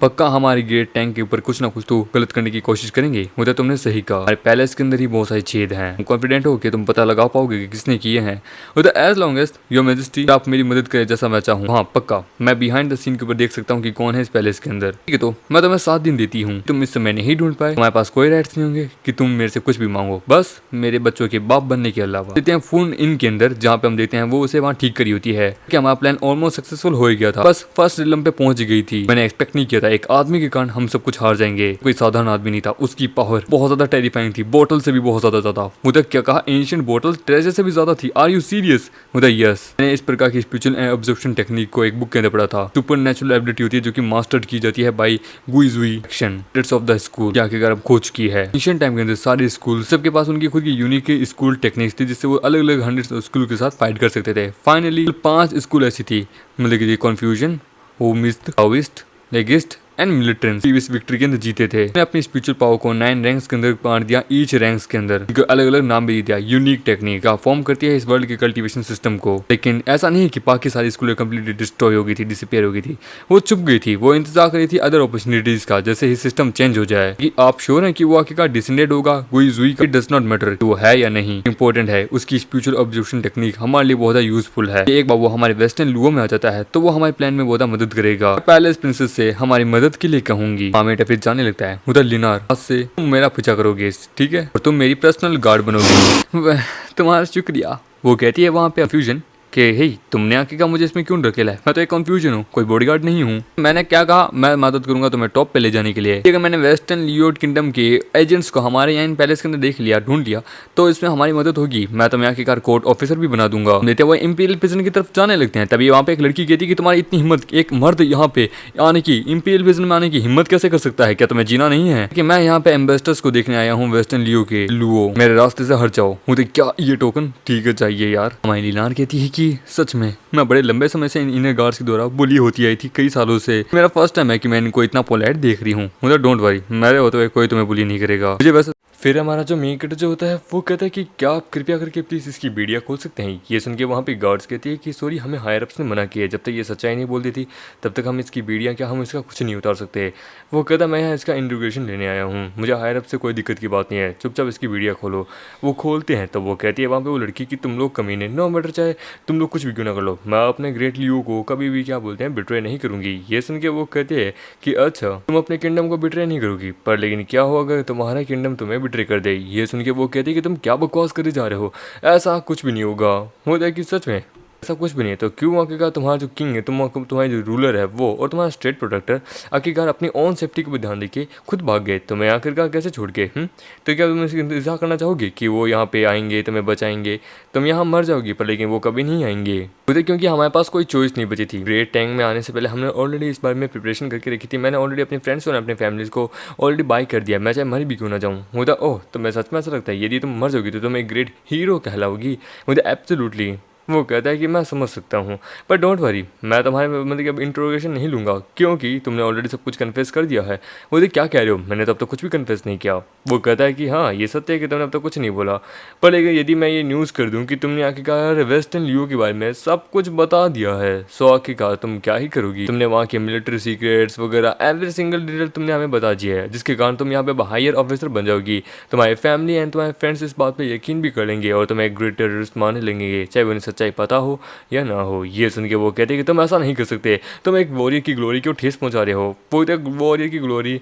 पक्का हमारे गेट टैंक के ऊपर कुछ ना कुछ तो गलत करने की कोशिश करेंगे। मुझे तुमने सही कहा, हमारे पैलेस के अंदर ही बहुत सारे छेद हैं। कॉन्फिडेंट हो कि तुम पता लगा पाओगे कि किसने किए हैं। As long as your majesty आप मेरी मदद करें जैसा मैं चाहूँ। हाँ पक्का, मैं बिहाइंड द सीन के ऊपर देख सकता हूँ कि कौन है इस पैलेस के अंदर। ठीक है तो मैं तुम्हें 7 दिन देती हूँ। तुम इस समय नहीं ढूंढ पाए, तुम्हारे पास कोई राइट्स नहीं होंगे कि तुम मेरे से कुछ भी मांगो, बस मेरे बच्चों के बाप बनने के अलावा। देते हैं फोन इन के अंदर जहाँ पे हम देखते हैं वो उसे वहाँ ठीक करी होती है कि हमारा प्लान ऑलमोस्ट सक्सेसफुल हो गया था, बस फर्स्ट रिलम पे पहुंच गई थी। मैंने एक्सपेक्ट नहीं किया था एक आदमी के कारण हम सब कुछ हार जाएंगे। कोई साधारण आदमी नहीं था, उसकी पावर बहुत ज्यादा टेरिफाइंग थी, बोतल से भी बहुत ज्यादा। मुझे क्या कहा, एंशिएंट बोतल ट्रेजर से भी ज्यादा थी। Are you serious? मुझे यस। मैंने इस प्रकार की स्पिरिचुअल एब्जॉर्प्शन टेक्निक को एक बुक के अंदर पढ़ा था। सुपरनैचुरल एबिलिटी होती है जो कि मास्टर्ड की जाती है by Guijui action of the school, क्या आखिरकार अब खोज की है। एंशिएंट टाइम के अंदर सारे स्कूल सबके पास उनकी खुद की यूनिक स्कूल टेक्निक्स थी जिससे वो अलग अलग 100 स्कूल के साथ फाइट कर सकते थे। फाइनली 5 स्कूल ऐसी थी, मतलब कि कन्फ्यूजन, होमिस्ट, ताओइस्ट, लेगिस्ट एंड मिलिटेंट्स इस विक्ट्री के अंदर जीते थे। मैंने अपनी स्पिरिचुअल पावर को 9 रैंक्स के अंदर बांट दिया, ईच रैंक्स के अंदर अलग अलग नाम भी दिया। यूनिक टेक्निक का फॉर्म करती है इस वर्ल्ड के कल्टीवेशन सिस्टम को। लेकिन ऐसा नहीं है कि बाकी सारी स्कूलें कंप्लीटली डिस्ट्रॉय हो गई थी, डिसअपीयर हो गई थी, वो चुप गई थी। वो इंतजार कर रही थी अदर अपॉर्चुनिटीज का, जैसे ही सिस्टम चेंज हो जाए। कि आप श्योर हैं कि वो आखिरकार डिसेंडेड होगा गुइजुई का? इट डज नॉट मैटर वो है या नहीं, इंपॉर्टेंट है उसकी स्पिरिचुअल ऑब्जर्वेशन टेक्निक हमारे लिए बहुत यूजफुल है। एक बार वो हमारे वेस्टर्न लुओ में आ जाता है तो वो हमारे प्लान में बहुत मदद करेगा। पैलेस प्रिंसेस से हमारी मदद के लिए कहूंगी। मेटा फिर जाने लगता है। उधर लिनार, आज से तुम मेरा पीछा करोगे, ठीक है, और तुम मेरी पर्सनल गार्ड बनोगे। तुम्हारा शुक्रिया। वो कहती है वहाँ पे फ्यूजन कि हे तुमने आखिर मुझे इसमें क्यों ढकेला है? मैं तो एक कंफ्यूजन हूँ, कोई बॉडीगार्ड नहीं हूँ। मैंने क्या कहा, मैं मदद करूंगा तुम्हें टॉप पे ले जाने के लिए। अगर मैंने वेस्टर्न लियोड किंगडम के एजेंट्स को हमारे यहाँ पैलेस के अंदर देख लिया, ढूंढ लिया, तो इसमें हमारी मदद होगी। मैं तुम्हें आखिरकार कोर्ट ऑफिसर भी बना दूंगा। देते वो इंपीरियल प्रिजन की तरफ जाने लगते हैं। तभी वहाँ पे एक लड़की कहती है कि तुम्हारी इतनी हिम्मत, एक मर्द यहाँ पे आने की, इंपीरियल प्रिजन में आने की हिम्मत कैसे कर सकता है? क्या तुम्हें जीना नहीं है? कि मैं यहाँ पे एम्बेसडर्स को देखने आया हूँ वेस्टर्न लियो के। लुओ मेरे रास्ते से हट जाओ। मुझे क्या ये टोकन ठीक है चाहिए यार। हमारी लीनार कहती है कि सच में मैं बड़े लंबे समय से इन इनर गार्ड्स के द्वारा बुली होती आई थी कई सालों से। मेरा फर्स्ट टाइम है कि मैं इनको इतना पोलाइट देख रही हूँ। मतलब डोंट वरी, मेरे होते हुए कोई तुम्हें बुली नहीं करेगा। मुझे वैसे फिर हमारा जो मेन कैरेक्टर जो होता है वो कहता है कि क्या आप कृपया करके प्लीज़ इसकी बीड़ियाँ खोल सकते हैं। ये सुन के वहाँ पे गार्ड्स कहती है कि सॉरी, हमें हायर अप्स ने मना किया है, जब तक ये सच्चाई नहीं बोल देती तब तक हम इसकी बीड़ियाँ क्या हम इसका कुछ नहीं उतार सकते। वो कहता मैं यहाँ इसका इंट्रोगेशन लेने आया हूँ, मुझे हायर अप से कोई दिक्कत की बात नहीं है, चुपचाप इसकी बीड़ियाँ खोलो। वो खोलते हैं तो वो कहती है वहाँ पर वो लड़की कि तुम लोग कमीने, नो मैटर चाहे तुम लोग कुछ भी क्यों ना कर लो, मैं अपने ग्रेट लियो को कभी भी क्या बोलते हैं बिट्रे नहीं करूँगी। ये सुन के वो कहते हैं कि अच्छा तुम अपने किंगडम को बिट्रे नहीं करोगी, पर लेकिन क्या हो अगर तुम्हारा किंगडम तुम्हें बिट्रे कर दे। ये सुन के वो कहती है कि तुम क्या बकवास करे जा रहे हो, ऐसा कुछ भी नहीं होगा। होता है कि सच में ऐसा कुछ भी नहीं है, तो क्यों आखिरकार तुम्हारा जो किंग है, तुम्हारे जो रूलर है वो और तुम्हारा स्टेट प्रोटेक्टर आखिरकार अपनी ओन सेफ्टी को भी ध्यान देके खुद भाग गए, तुम्हें आखिरकार कैसे छोड़ के? तो क्या तुम इंतजार करना चाहोगे कि वो यहाँ पे आएंगे तुम्हें बचाएंगे? तुम यहाँ मर जाओगी पर लेकिन वो कभी नहीं आएंगे। खुद क्योंकि हमारे पास कोई चॉइस नहीं बची थी। ग्रेट टैंक में आने से पहले हमने ऑलरेडी इस बारे में प्रिपरेशन करके रखी थी। मैंने ऑलरेडी अपने फ्रेंड्स और अपने फैमिलीज को ऑलरेडी बाय कर दिया, मैं चाहे मर भी क्यों ना जाऊँ। मुझे ओह तुम्हें सच में ऐसा लगता है यदि तुम मर जाओगी तो तुम एक ग्रेट हीरो कहलाओगी? मुझे एब्सोल्युटली। वो कहता है कि मैं समझ सकता हूँ, पर डोंट वरी, मैं तुम्हारे मतलब कि अब इंट्रोगेशन नहीं लूँगा क्योंकि तुमने ऑलरेडी सब कुछ कन्फेस कर दिया है। वो क्या कह रहे हो, मैंने तब तक कुछ भी कन्फेस नहीं किया। वो कहता है कि हाँ ये सत्य है कि तुमने अब तक कुछ नहीं बोला, पर लेकिन यदि मैं ये न्यूज़ कर दूँ कि तुमने आखिरकार वेस्टर्न लियो के बारे में सब कुछ बता दिया है, सो आखिरकार तुम क्या ही करोगी? तुमने वहाँ के मिलिट्री सीक्रेट्स वगैरह एवरी सिंगल डिटेल तुमने हमें बता दिया है, जिसके कारण तुम यहाँ पे हायर ऑफिसर बन जाओगी। तुम्हारी फैमिली एंड तुम्हारे फ्रेंड्स इस बात पर यकीन भी कर लेंगे और तुम्हें एक ग्रेट टेररिस्ट मानने लगेंगे, चाहे उन्हें सच्चाई पता हो या ना हो। ये सुन के वो कहते हैं कि तुम ऐसा नहीं कर सकते, तुम एक वॉरियर की ग्लोरी क्यों ठेस पहुंचा रहे हो? वो वॉरियर की ग्लोरी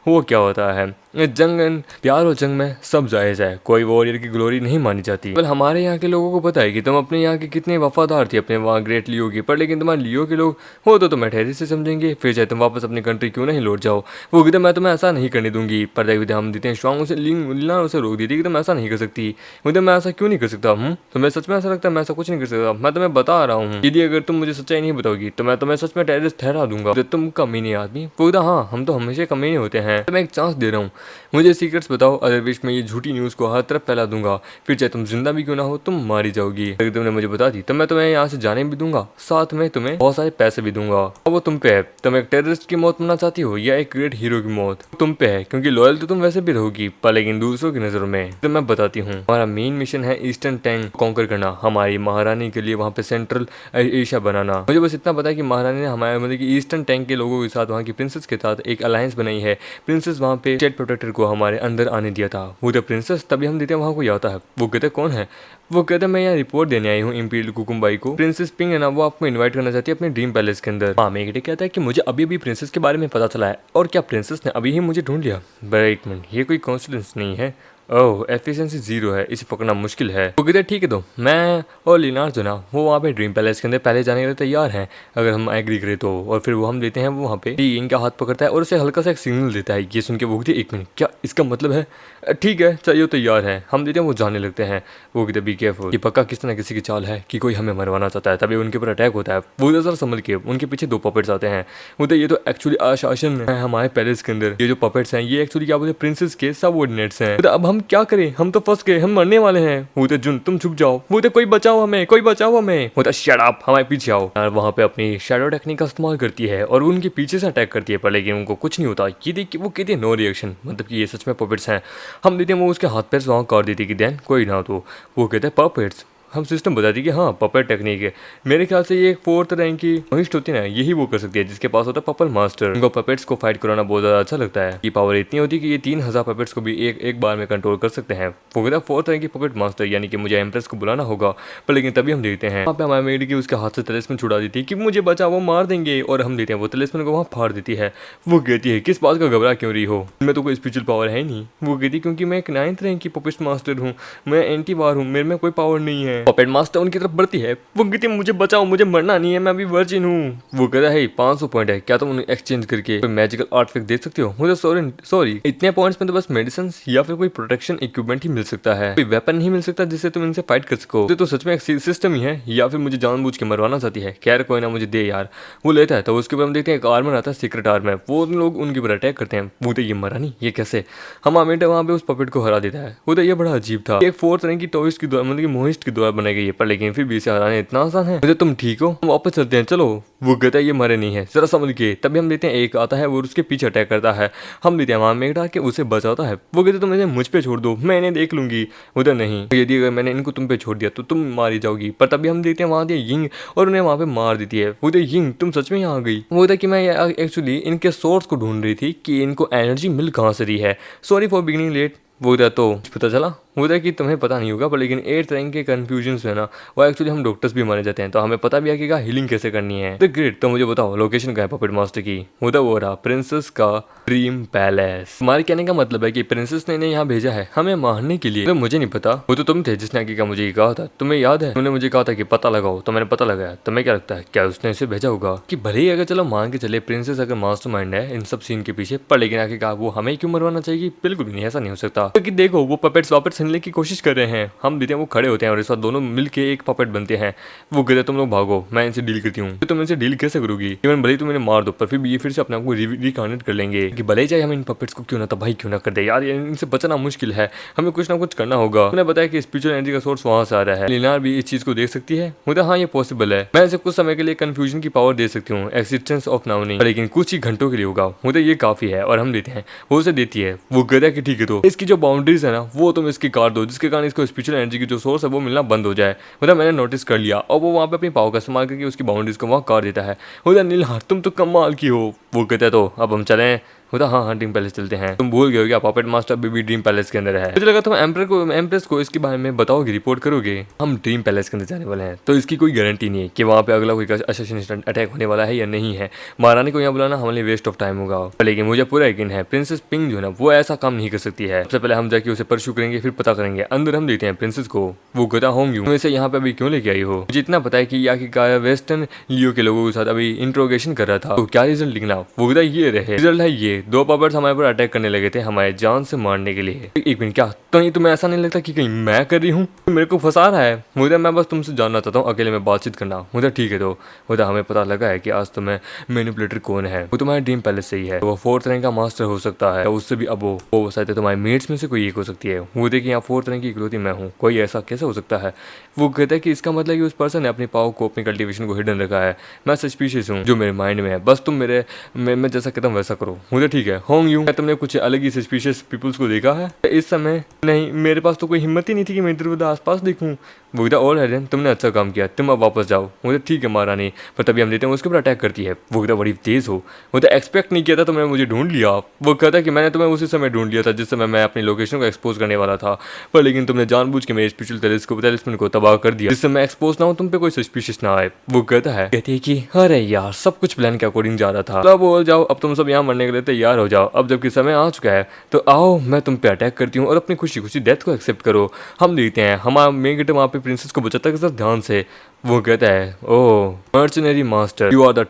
वो क्या होता है? जंग एंड प्यार और जंग में सब जायज़ है, कोई वॉरियर की ग्लोरी नहीं मानी जाती। पर हमारे यहाँ के लोगों को पता है कि तुम अपने यहाँ के कितने वफादार थे अपने वहाँ ग्रेट लियो की, पर लेकिन तुम्हारे लियो के लोग हो तो तुम्हें ठहरे से समझेंगे, फिर चाहे तुम वापस अपनी कंट्री क्यों नहीं लौट जाओ। वो कहते मैं तुम्हें ऐसा नहीं करने दूंगी, पर देखते हम देते हैं स्ट्रॉन्ग उसे लीना उसे रोक दी थी कि तुम ऐसा नहीं कर सकती। मुझे मैं ऐसा क्यों नहीं कर सकता? तुम्हें सच में ऐसा लगता है मैं ऐसा कुछ नहीं कर सकता? मैं तुम्हें बता रहा हूँ यदि अगर तुम मुझे सच्चाई नहीं बताओगी तो मैं तुम्हें सच में टेररिस्ट ठहरा दूंगा। तुम कमीने आदमी। वो हाँ हम तो हमेशा कमीने होते हैं, मैं एक चांस दे रहा हूँ, मुझे सीक्रेट्स बताओ, अदरवाइज मैं ये झूठी न्यूज़ को हर तरफ फैला दूंगा, फिर चाहे तुम जिंदा भी क्यों ना हो तुम मारी जाओगी। अगर तुमने मुझे बता दी तो मैं तुम्हें यहाँ से जाने भी दूंगा, साथ में तुम्हें बहुत सारे पैसे भी दूंगा। अब वो तुम पे है, तुम एक टेररिस्ट की मौत मरना चाहती हो या एक ग्रेट हीरो की मौत, तुम पे है, क्योंकि लॉयल तो तुम वैसे भी रहोगी पर लेकिन दूसरों की नजरों में। तो मैं बताती हूँ, हमारा मेन मिशन है ईस्टर्न टैंक कॉन्कर करना, हमारी महारानी के लिए वहाँ पे सेंट्रल एशिया बनाना। मुझे बस इतना पता है कि महारानी ने हमारे मतलब कि ईस्टर्न टैंक के लोगों के साथ वहाँ की प्रिंसेस के साथ एक अलायंस बनाई है। प्रिंसेस वहाँ पे स्टेट प्रोटेक्टर को हमारे अंदर आने दिया था। वो जब प्रिंसेस तभी हम देते हैं वहाँ को आता है। वो कहते कौन है? वो कहते मैं यहाँ रिपोर्ट देने आई हूँ इंपीरियल कुकुम्बाई को। प्रिंसेस पिंग है ना, वो आपको इनवाइट करना चाहती है अपने ड्रीम पैलेस के अंदर। हाँ मेगडे कहता है कि मुझे अभी अभी प्रिंसेस के बारे में पता चला है, और क्या प्रिंसेस ने अभी ही मुझे ढूंढ लिया? एक मिनट, ये कोई कॉन्फिडेंस नहीं है। ओह एफिशिएंसी 0 है, इसे पकड़ना मुश्किल है। वो कहते ठीक है, तो मैं और लिनार जो ना वो वहाँ पे ड्रीम पैलेस के अंदर पहले जाने के लिए तैयार हैं अगर हम एग्री करें तो। और फिर वो हम देते हैं वो वहाँ पे इनका हाथ पकड़ता है और उसे हल्का सा एक सिग्नल देता है। ये सुन के वो कहते एक मिनट, क्या इसका मतलब है? ठीक है चाहिए तैयार है, हम देते हैं वो जाने लगते हैं। वो कहते बी केयरफुल, ये पक्का किसी ना किसी की चाल है कि कोई हमें मरवाना चाहता है, तभी उनके ऊपर अटैक होता है। वो जरा संभल के, उनके पीछे 2 पपेट्स आते हैं। वो ये तो एक्चुअली आशासन है हमारे पैलेस के अंदर। ये जो पपेट्स हैं ये एक्चुअली क्या बोलते हैं प्रिंसेस के सबऑर्डिनेट्स हैं। अब हम क्या करें, हम तो फंस गए, हम मरने वाले हैं। वो जुन तुम छुप जाओ, वो कोई बचाओ हमें, कोई बचाओ हमें। वो शट अप, हमारे पीछे आओ। और वहाँ पे अपनी शैडो टेक्निक का इस्तेमाल करती है और उनके पीछे से अटैक करती है, पर लेकिन उनको कुछ नहीं होता। ये देख वो कहती है नो रिएक्शन, मतलब कि ये सच में पपेट्स हैं। हम देते हैं वो उसके हाथ पैर वहाँ कर देती कि देन कोई ना, तो वो कहते हैं पपेट्स। हम सिस्टम बता दी कि हाँ पपेट टेक्निक है। मेरे ख्याल से ये 4th रैंक की मोहिस्ट होती है ना, यही वो कर सकती है जिसके पास होता है पपल मास्टर। उनको पपेट्स को फाइट कराना बहुत ज़्यादा अच्छा लगता है। ये पावर इतनी होती है कि ये 3000 पपेट्स को भी एक बार में कंट्रोल कर सकते हैं। वो कहता है 4th रैंक की पपेट मास्टर, यानी कि मुझे एम्प्रेस को बुलाना होगा। पर लेकिन तभी हम देखते हैं वहाँ पे हमारी मेड की उसके हाथ से तलिस्मन छुड़ा देती है कि मुझे बचा, वो मार देंगे। और हम देते हैं वो तलिस्मन को वहाँ फाड़ देती है। वो कहती है किस बात का घबरा क्यों रही हो, मैं तो कोई स्पिरिचुअल पावर है नहीं। वो कहती क्योंकि मैं एक 9th रैंक की पपेट मास्टर हूँ, मैं एंटी वार हूँ, मेरे में कोई पावर नहीं है। पपेट मास्टर उनकी तरफ बढ़ती है। वो कहती है मुझे बचाओ, मुझे मरना नहीं है, मैं अभी वर्जिन हूँ। वो कहता है 500 पॉइंट है, क्या तुम उन्हें एक्सचेंज करके कोई मैजिकल आर्टिफैक्ट दे सकते हो? मुझे सॉरी इतने पॉइंट्स में तो बस मेडिसिन या फिर कोई प्रोटेक्शन इक्विपमेंट ही मिल सकता है, कोई वेपन नहीं मिल सकता जिससे तुम इनसे फाइट कर सको। तो सच में एक सिस्टम ही है, या फिर मुझे जानबूझ के मरवाना चाहती है। खैर कोई ना, मुझे दे यार। वो लेता है तो उसके ऊपर हम देखते हैं एक आर्मर आता है, सीक्रेट आर्मर। वो लोग उनके ऊपर अटैक करते हैं। वो तो ये मरा नहीं, ये कैसे? हम आमिर वहाँ पे उस पपेट को हरा देता है। वो तो ये बड़ा अजीब था। एक 4th रैंक की टॉइस्ट की मतलब कि मोहिस्ट के द्वारा बनाई गई है, पर लेकिन फिर भी इसे हराना इतना आसान है। मुझे तुम ठीक हो, हम वापस चलते हैं, चलो। वो कहता है ये मरे नहीं है, जरा समझ के। तभी हम देखते हैं एक आता है और उसके पीछे अटैक करता है। हम देखते हैं वहां में डाल के उसे बचाता है। वो कहते तुम इन्हें मुझ पे छोड़ दो, मैं इन्हें देख लूंगी। उधर नहीं, यदि अगर मैंने इनको तुम पे छोड़ दिया तो तुम मारी जाओगी। पर तभी हम देखते हैं वहां यिंग और उन्हें वहां पे मार देती है। वो यिंग तुम सच में यहाँ आ गई। वो कि मैं एक्चुअली इनके सोर्स को ढूंढ रही थी कि इनको एनर्जी मिल कहाँ से रही है। Sorry for beginning late. वो तो पता चला होता है कि तुम्हें पता नहीं होगा, पर लेकिन 8th रैंक के कंफ्यूजन है ना, वो एक्चुअली हम डॉक्टर्स भी माने जाते हैं, तो हमें पता भी है कि हीलिंग कैसे करनी है। द ग्रेट, तो मुझे बताओ लोकेशन क्या है पपेट मास्टर की। वो रहा प्रिंसेस का ड्रीम पैलेस। हमारे कहने का मतलब है कि प्रिंसेस ने इन्हें यहाँ भेजा है हमें मारने के लिए। तो मुझे नहीं पता, वो तो तुम थे जिसने आगे का मुझे ये कहा था, तुम्हें याद है? तुमने मुझे कहा था कि पता लगाओ, तो मैंने पता लगाया। तुम्हें क्या लगता है क्या उसने इसे भेजा होगा? कि भले ही अगर चलो मान के चले प्रिंसेस अगर मास्टरमाइंड है इन सब सीन के पीछे, पर लेकिन आगे का वो हमें क्यों मरवाना चाहिए? बिल्कुल भी नहीं, ऐसा नहीं हो सकता। क्योंकि देखो वो पपेट्स वापस हिलने की कोशिश कर रहे हैं। हम देखते हैं वो खड़े होते हैं और इस बार दोनों मिलके एक पपेट बनते हैं। वो कहते हैं तुम लोग भागो, मैं इनसे डील करती हूँ। तो तुम इनसे डील कैसे करोगी? इवन भले ही तुम इन्हें मार दो, पर फिर ये फिर से अपने आप को रिकॉर्डिनेट कर लेंगे कि भले ही चाहे हम इन पपेट्स को क्यों ना तबाही क्यों ना कर दे यार, इनसे बचना मुश्किल है, हमें कुछ ना कुछ करना होगा। उन्हें बताया कि स्पिरिचुअल एनर्जी का सोर्स वहां से आ रहा है। लिनार भी इस चीज को देख सकती है। मुझे हाँ ये पॉसिबल है, मैं इसे कुछ समय के लिए कंफ्यूजन की पावर दे सकती हूँ, एक्सिस्टेंस ऑफ नाउ नहीं, लेकिन कुछ ही घंटों के लिए होगा। मुझे ये काफी है और हम देते हैं, वो उसे देती है। वो कहता है कि ठीक है, तो इसकी जो बाउंड्रीज है ना वो तुम इसकी काट दो, जिसके कारण इसको स्पिरिचुअल एनर्जी की जो सोर्स है वो मिलना बंद हो जाए। मतलब मैंने नोटिस कर लिया और वो वहाँ पे अपनी पावर का इस्तेमाल करके उसकी बाउंड्रीज को वहाँ काट देता है। उधर नीलहार तुम तो कमाल की हो। वो कहते हैं तो अब हम चलें। होता हाँ ड्रीम पैलेस चलते हैं। तुम भूल गए हो क्या पपेट मास्टर अभी भी ड्रीम पैलेस के अंदर है? मुझे लगा तुम एम्प्रेस को इसके बारे में बताओगे, रिपोर्ट करोगे। हम ड्रीम पैलेस के अंदर जाने वाले हैं, तो इसकी कोई गारंटी नहीं है कि वहाँ पे अगला कोई असैसिनेशन अटैक होने वाला है या नहीं है। महारानी को यहाँ बुलाना हमारे लिए वेस्ट ऑफ टाइम होगा। लेकिन मुझे पूरा यकीन है प्रिंसेस पिंग जो है ना वो ऐसा काम नहीं कर सकती है। सबसे पहले हम जाके उसे परस्यू करेंगे, फिर पता करेंगे। अंदर हम देखते हैं प्रिंसेस को। वो कहता होंगी तुम इसे यहाँ पे अभी क्यों लेके आई हो? मुझे इतना पता है कि यहाँ की वेस्टर्न लियो के लोगों के साथ अभी इंट्रोगेशन कर रहा था, तो क्या रिजल्ट लिखना? वो कहता ये रहे रिजल्ट है ये, 2 पपेट्स हमारे पर अटैक करने लगे थे हमारे जान से मारने के लिए। एक मिनट, क्या तो तुम्हें ऐसा नहीं लगता कि कहीं मैं कर रही हूँ? मेरे को फंसा रहा है। मुझे मैं बस तुमसे जानना चाहता हूँ, अकेले में बातचीत करना। मुझे ठीक है, तो मुझे हमें पता लगा है कि आज तुम्हें मैनिपुलेटर कौन है। वो तुम्हारे ड्रीम पैलेस से ही है। वो 4th रैंक का मास्टर हो सकता है, उससे भी अब वो शायद तुम्हारे मेट्स में से कोई एक हो सकती है। वो देखिए यहाँ 4th रैंक की इकलौती मैं हूँ, कोई ऐसा कैसे हो सकता है? वो कहता है कि इसका मतलब कि उस पर्सन ने अपनी पावर को, अपनी कल्टिवेशन को हिडन रखा है। मैं सस्पिशियस हूँ जो मेरे माइंड में है, बस तुम मेरे मैं जैसा कहता हूँ वैसा करो। मुझे ठीक है होंग यू, तुमने कुछ अलग ही सस्पिशियस पीपल्स को देखा है इस समय? नहीं, मेरे पास तो कोई हिम्मत ही नहीं थी कि मैं इधर उधर आसपास देखूं। वो ऑल है, तुमने अच्छा काम किया, तुम अब वापस जाओ। मुझे ठीक है महारानी। पर तभी हम देते हैं उसके ऊपर अटैक करती है। वो बड़ी तेज हो। वो एक्सपेक्ट नहीं किया था तुमने मुझे ढूंढ लिया। वो कहता कि मैंने तुम्हें उसी समय ढूंढ लिया था जिस समय मैं अपनी लोकेशन को एक्सपोज करने वाला था, पर लेकिन तुमने जानबूझ के मेरे स्पिरिचुअल टेलिस्कोप को तबाह कर दिया, जिससे मैं एक्सपोज ना हूं, तुम पे कोई सस्पिशियस ना आए। वो कहता है कि अरे यार सब कुछ प्लान के अकॉर्डिंग जा रहा था। अब हो जाओ, अब तुम सब यहाँ मरने के लिए तैयार हो जाओ। अब जबकि समय आ चुका है तो आओ मैं तुम पे अटैक करती हूँ और अपनी खुशी खुशी डेथ को एक्सेप्ट करो। हम देखते हैं हमारा मेन गेट वहाँ पे प्रिंसेस को बचाता है सर ध्यान से। वो कहता है oh mercenary master, you are the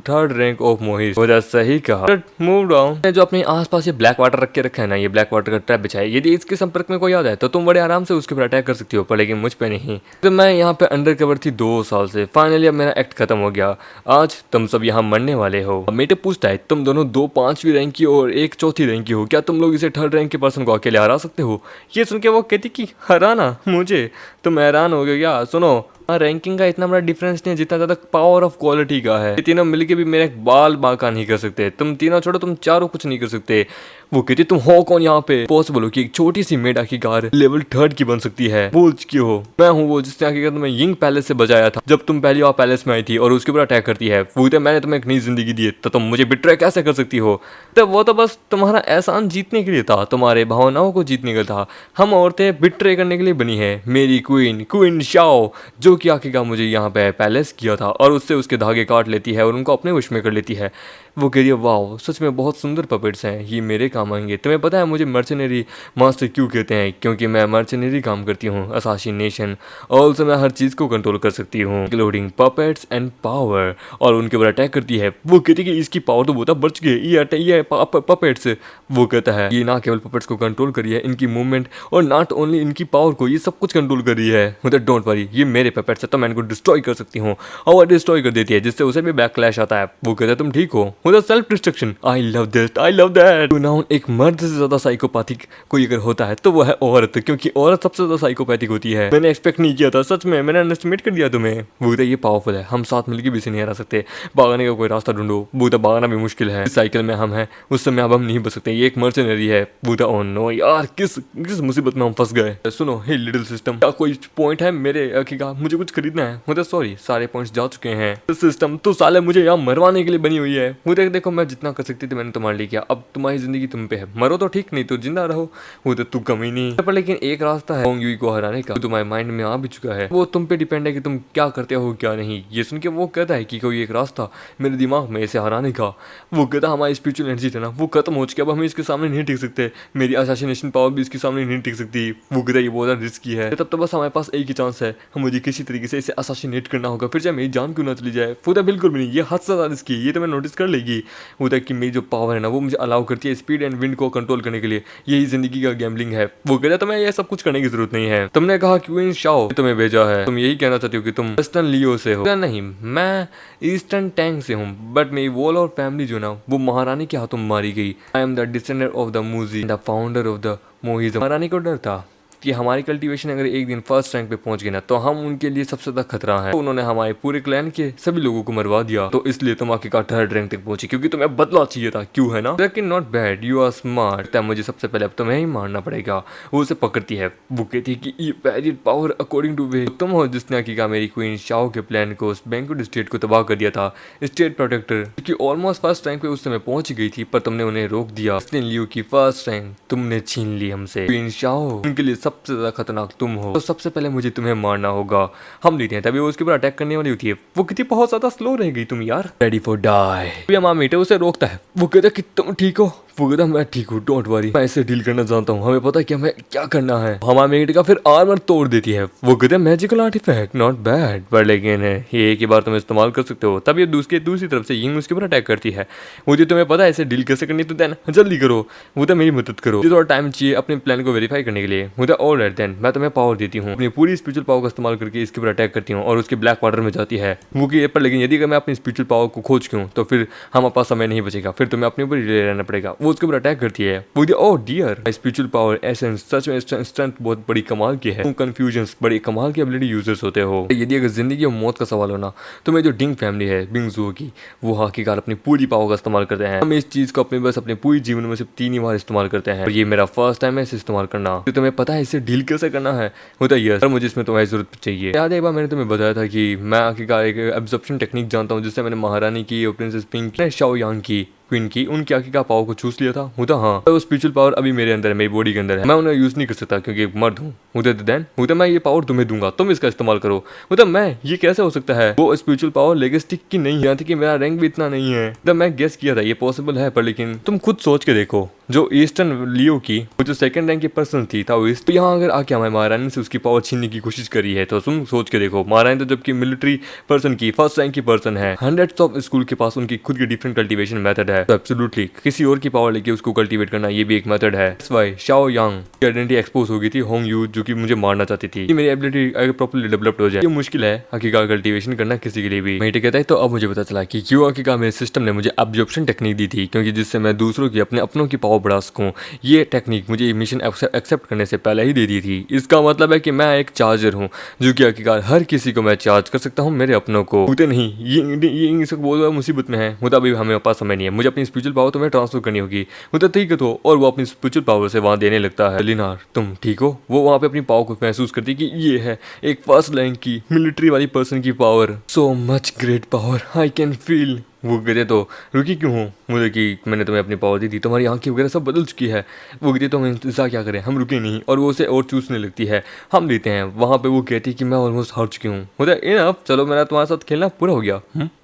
third rank of Mohit. वो सही कहा। Move down. जो अपने आसपास ये ब्लैक वाटर रख के रखा है ना, ये ब्लैक वाटर का ट्रैप बिछा है, यदि इसके संपर्क में कोई आता है तो तुम बड़े आराम से उसके ऊपर अटैक कर सकती हो, पर लेकिन मुझ पे नहीं। तो मैं यहाँ पे अंडर कवर थी 2 साल से, फाइनली अब मेरा एक्ट खत्म हो गया। आज तुम सब यहाँ मरने वाले हो। मेटे पूछता है तुम दोनों 2 5वीं रैंक की और 1 4थी रैंक की हो, क्या तुम लोग इसे 3rd रैंक के पर्सन को अकेले हरा सकते हो? ये सुन के वो कहती कि हराना मुझे? तुम हैरान हो गए क्या? सुनो, रैंकिंग का इतना बड़ा डिफरेंस नहीं है जितना ज्यादा पावर ऑफ क्वालिटी का है। ये तीनों मिलके भी मेरा एक बाल बांका नहीं कर सकते। तुम तीनों छोड़ो, तुम चारों कुछ नहीं कर सकते। वो कहती तुम हो कौन यहाँ पे? पॉसिबल हो कि एक छोटी सी मेड आखिर कार लेवल 3rd की बन सकती है? बोल क्यों हो? मैं हूँ वो जिसने आखिर तुम्हें यिंग पैलेस से बचाया था जब तुम पहली बार पैलेस में आई थी और उसके ऊपर अटैक करती है। वो तो मैंने तुम्हें एक नई जिंदगी दी है, तो तुम मुझे बिट्रे कैसे कर सकती हो? तो वो तो बस तुम्हारा एहसान जीतने के लिए था, तुम्हारे भावनाओं को जीतने का था। हम औरतें बिट्रे करने के लिए बनी है। मेरी क्वीन शाओ, जो कि आखिरकार मुझे यहाँ पे पैलेस किया था और उससे उसके धागे काट लेती है और उनको अपने वश में कर लेती है। वो कह रही है वाह सच में बहुत सुंदर पपेट्स हैं, ये मेरे काम आएंगे। तुम्हें पता है मुझे मर्चनरी मास्टर क्यों कहते हैं? क्योंकि मैं मर्चनरी काम करती हूँ, असासिनेशन। ऑल्सो मैं हर चीज़ को कंट्रोल कर सकती हूँ इंक्लूडिंग पपेट्स एंड पावर, और उनके ऊपर अटैक करती है। वो कहती है कि इसकी पावर तो बहुत बढ़ गई, ये पपेट्स। वो कहता है ये ना केवल पपेट्स को कंट्रोल करी है, इनकी मूवमेंट और नॉट ओनली इनकी पावर को, ये सब कुछ कंट्रोल कर रही है। मतलब डोंट वरी, ये मेरे पपेट्स है तो मैं इनको डिस्ट्रॉय कर सकती हूँ। और वो डिस्ट्रॉय कर देती है जिससे उसे भी बैकलैश आता है। वो कहता है तुम ठीक हो? होता self destruction. I love this, I love that. Now एक मर्द से ज्यादा साइकोपैथिक कोई अगर होता है तो वो है औरत, क्योंकि औरत सबसे ज्यादा साइकोपैथिक होती है। मैंने एक्सपेक्ट नहीं किया था, सच में मैंने अंडरस्टिमेट कर दिया तुम्हें। वो ये पावरफुल है, हम साथ मिलकर भी इसे नहीं हरा सकते। भागने का कोई रास्ता ढूंढो। वो भागना भी मुश्किल है, इस साइकिल में हम हैं, उस समय अब हम नहीं बच सकते। ये एक मर्चेनरी है। वो ओह नो यार, किस मुसीबत में हम फंस गए। सुनो हे लिटिल सिस्टम, क्या कोई पॉइंट है मेरे का मुझे कुछ खरीदना है। मुझे सॉरी, सारे पॉइंट्स जा चुके हैं। सिस्टम तो साले मुझे यहाँ मरवाने के लिए बनी हुई है। मुझे देखो, मैं जितना कर सकती थी मैंने तुम्हारे लिए किया। अब तुम्हारी जिंदगी तुम पे है, मरो तो ठीक, नहीं तो जिंदा रहो। वो तो तू कमी नहीं पर, लेकिन एक रास्ता है होंग यूई को हराने का, तुम्हारे माइंड में आ भी चुका है। वो तुम पे डिपेंड है कि तुम क्या करते हो क्या नहीं। ये सुन के वो कहता है कि कोई एक रास्ता मेरे दिमाग में इसे हराने का। वो कहता हमारी स्पिरिचुअल एनर्जी थी ना, वो खत्म हो चुकी है, अब हम इसके सामने नहीं टिक सकते। मेरी असैसिनेशन पावर भी इसके सामने नहीं टिक सकती। वो कहता ये बहुत रिस्की है। तब तो बस हमारे पास एक ही चांस है, हम मुझे किसी तरीके से इसे असैसिनेट करना होगा, फिर चाहे मेरी जान क्यों ना चली जाए। वो तो बिल्कुल भी नहीं, ये हद से ज़्यादा रिस्की, ये तो मैं नोटिस कर लेगी। वो कि मेरी जो पावर है ना, वो मुझे अलाउ करती है स्पीड एंड विंड को कंट्रोल करने के लिए। यही जिंदगी का गैम्बलिंग है। वो कहता तुम्हें ये सब कुछ करने की जरूरत नहीं है। तुमने कहा क्वीन शाओ तुम्हें भेजा है, तुम यही कहना चाहती हो कि तुम वेस्टर्न लियो से हो। नहीं, मैं ईस्टर्न टैंग से हूँ, बट मेरी वॉल और फैमिली जो ना, वो महारानी के हाथों मारी गई। I am the descendant of the Mozi, the founder of the Mohism. महारानी को डर था कि हमारी कल्टीवेशन अगर एक दिन फर्स्ट रैंक पे पहुंच गई ना, तो हम उनके लिए सबसे ज्यादा खतरा है। तो उन्होंने हमारे पूरे क्लैन के सभी लोगों को मरवा दिया। तो इसलिए तुम आखिरकार थर्ड रैंक तक पहुंची, क्योंकि तुम्हें बदला चाहिए था। क्यों है ना, लेकिन not bad, you are smart. मुझे सबसे पहले अब तुम्हें ही मारना पड़ेगा। वो उसे पकड़ती है। वो कहती है कि ये very power according two way, तुम हो जिसने आखिरकार मेरी क्वीन शाओ के प्लान को, उस बैंकुट स्टेट को तबाह कर दिया था। स्टेट प्रोटेक्टर क्योंकि ऑलमोस्ट फर्स्ट रैंक पे उस समय पहुंच गई थी, पर तुमने उन्हें रोक दिया। लियो की फर्स्ट रैंक तुमने छीन ली हमसे। क्वीन शाओ उनके लिए सबसे ज्यादा खतरनाक तुम हो, तो सबसे पहले मुझे तुम्हें मारना होगा। हम लेते हैं, तभी वो उसके ऊपर अटैक करने वाली होती है। वो कितनी बहुत ज्यादा स्लो रह गई तुम यार। Ready for die. हमारा मीटर उसे रोकता है। वो कहता है कि तुम ठीक हो। वो कहता मैं ठीक हूँ, डोंट वरी, मैं इससे डील करना जानता हूँ, हमें पता है कि हमें क्या करना है। हमारा मेट का फिर आर्मर तोड़ देती है। वो कहते हैं मैजिकल आर्टिफैक्ट, नॉट बैड, पर लेकिन है ये एक ही बार तुम इस्तेमाल कर सकते हो। तब ये दूसरी तरफ से यिंग उसके ऊपर अटैक करती है। मुझे तुम्हें पता है इसे डील कैसे करनी, तो देन जल्दी करो। वो तो मेरी मदद करो, मुझे थोड़ा टाइम चाहिए अपने प्लान को वेरीफाई करने के लिए। मुझे ऑल राइट देन, मैं तुम्हें पावर देती हूँ। अपनी पूरी स्पिरिचुअल पावर का इस्तेमाल करके इसके ऊपर अटैक करती हूँ और उसके ब्लैक वाटर में जाती है। वो की पर लेकिन यदि मैं अपनी स्पिरिचुअल पावर को खोज क्यों, तो फिर हमारे पास समय नहीं बचेगा, फिर तुम्हें अपने ऊपर ही रहना पड़ेगा। वो उसके ऊपर अटैक करती है। वो oh dear, spiritual power essence सच में स्ट्रेंथ बहुत बड़ी कमाल की है। तुम कंफ्यूजन्स बड़ी कमाल की एबिलिटी यूजर्स होते हो। यदि अगर जिंदगी और मौत का सवाल हो ना, तो मेरी जो डिंग फैमिली है बिंगजुओ की, वो हकीकत अपनी पूरी पावर का इस्तेमाल करते हैं। हम इस चीज को अपने पूरी जीवन में सिर्फ 3 ही बार इस्तेमाल करते हैं, और ये मेरा फर्स्ट टाइम है इसे इस्तेमाल करना। तो तुम्हें पता है इसे डील कैसे करना है। होता है सर, मुझे इसमें तुम्हारी जरूरत चाहिए। याद है एक बार मैंने तुम्हें बताया था कि मैं आखिरकार एक एब्जॉर्प्शन टेक्निक जानता हूँ, जिससे मैंने महारानी की और प्रिंसेस पिंक शाओ यांग की क्वीन की उनकी आखिरकार पावर को चूस लिया था। होता हाँ, तो स्पिरिचुअल पावर अभी मेरे अंदर है, मेरी बॉडी के अंदर है। मैं उन्हें यूज नहीं कर सकता क्योंकि एक मर्द हूँ। होता देन होता मैं ये पावर तुम्हें दूंगा, तुम इसका इस्तेमाल करो। होता मैं ये कैसे हो सकता है। वो स्पिरिचुअल पावर लेगेस्टिक की नहीं है, कि मेरा रैंक भी इतना नहीं है। तो मैं गेस किया था ये पॉसिबल है, पर लेकिन तुम खुद सोच के देखो, जो ईस्टर्न लियो की वो जो सेकंड रैंक की पर्सन थी था, तो यहाँ अगर आके हमारे महारानी से उसकी पावर छीनने की कोशिश करी है, तो तुम सोच के देखो। महारानी तो जबकि मिलिट्री पर्सन की फर्स्ट रैंक की पर्सन है, हंड्रेड्स ऑफ स्कूल के पास उनकी खुद की डिफरेंट कल्टीवेशन मेथड है। तो एब्सोल्युटली किसी और की पावर लेके उसको कल्टीवेट करना ये भी एक मेथड है। That's why शाओ यांग की आइडेंटिटी एक्सपोज हो गई थी होंग यू, जो कि मुझे मारना चाहती थी। मेरी एबिलिटी अगर प्रॉपर्ली डेवलप्ड हो जाए, ये मुश्किल है हकीकत कल्टीवेशन करना किसी के लिए भी। मेटे कहता है तो अब मुझे पता चला कि क्यों हकीकत मेरे सिस्टम ने मुझे एब्जॉर्प्शन टेक्निक दी थी, क्योंकि जिससे मैं दूसरों की अपनों की पावर बढ़ा सकूं। ये टेक्निक मुझे मिशन एक्सेप्ट करने से पहले ही दे दी थी। इसका मतलब है कि मैं एक चार्जर हूँ, जो कि हकीकत हर किसी को मैं चार्ज कर सकता हूँ, मेरे अपनों को। होते नहीं, ये बहुत मुसीबत में है। मुझे अभी हमें पास समय नहीं है, मुझे अपनी स्पिरिचुअल पावर तुम्हें ट्रांसफर करनी होगी। मुझे ठीक है तो, और वो अपनी स्पिरिचुअल पावर से वहाँ देने लगता है। लिनार तुम ठीक हो। वो वहाँ पे अपनी पावर को महसूस करती है कि ये है एक फर्स्ट रैंक की मिलिट्री वाली पर्सन की power, so much great power I can feel. वो कहते तो रुकी क्यों हूँ, मुझे कि मैंने तुम्हें अपनी पावर दी थी, तुम्हारी आंखें वगैरह सब बदल चुकी है। वो कहती तो हम इंतजार क्या करें, हम रुके नहीं, और वो उसे और चूसने लगती है। हम लेते हैं वहाँ पे। वो कहती है कि मैं ऑलमोस्ट हार चुकी हूँ। होता है इनफ, चलो मेरा तुम्हारे साथ खेलना पूरा हो गया।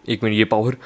एक मिनट, ये पावर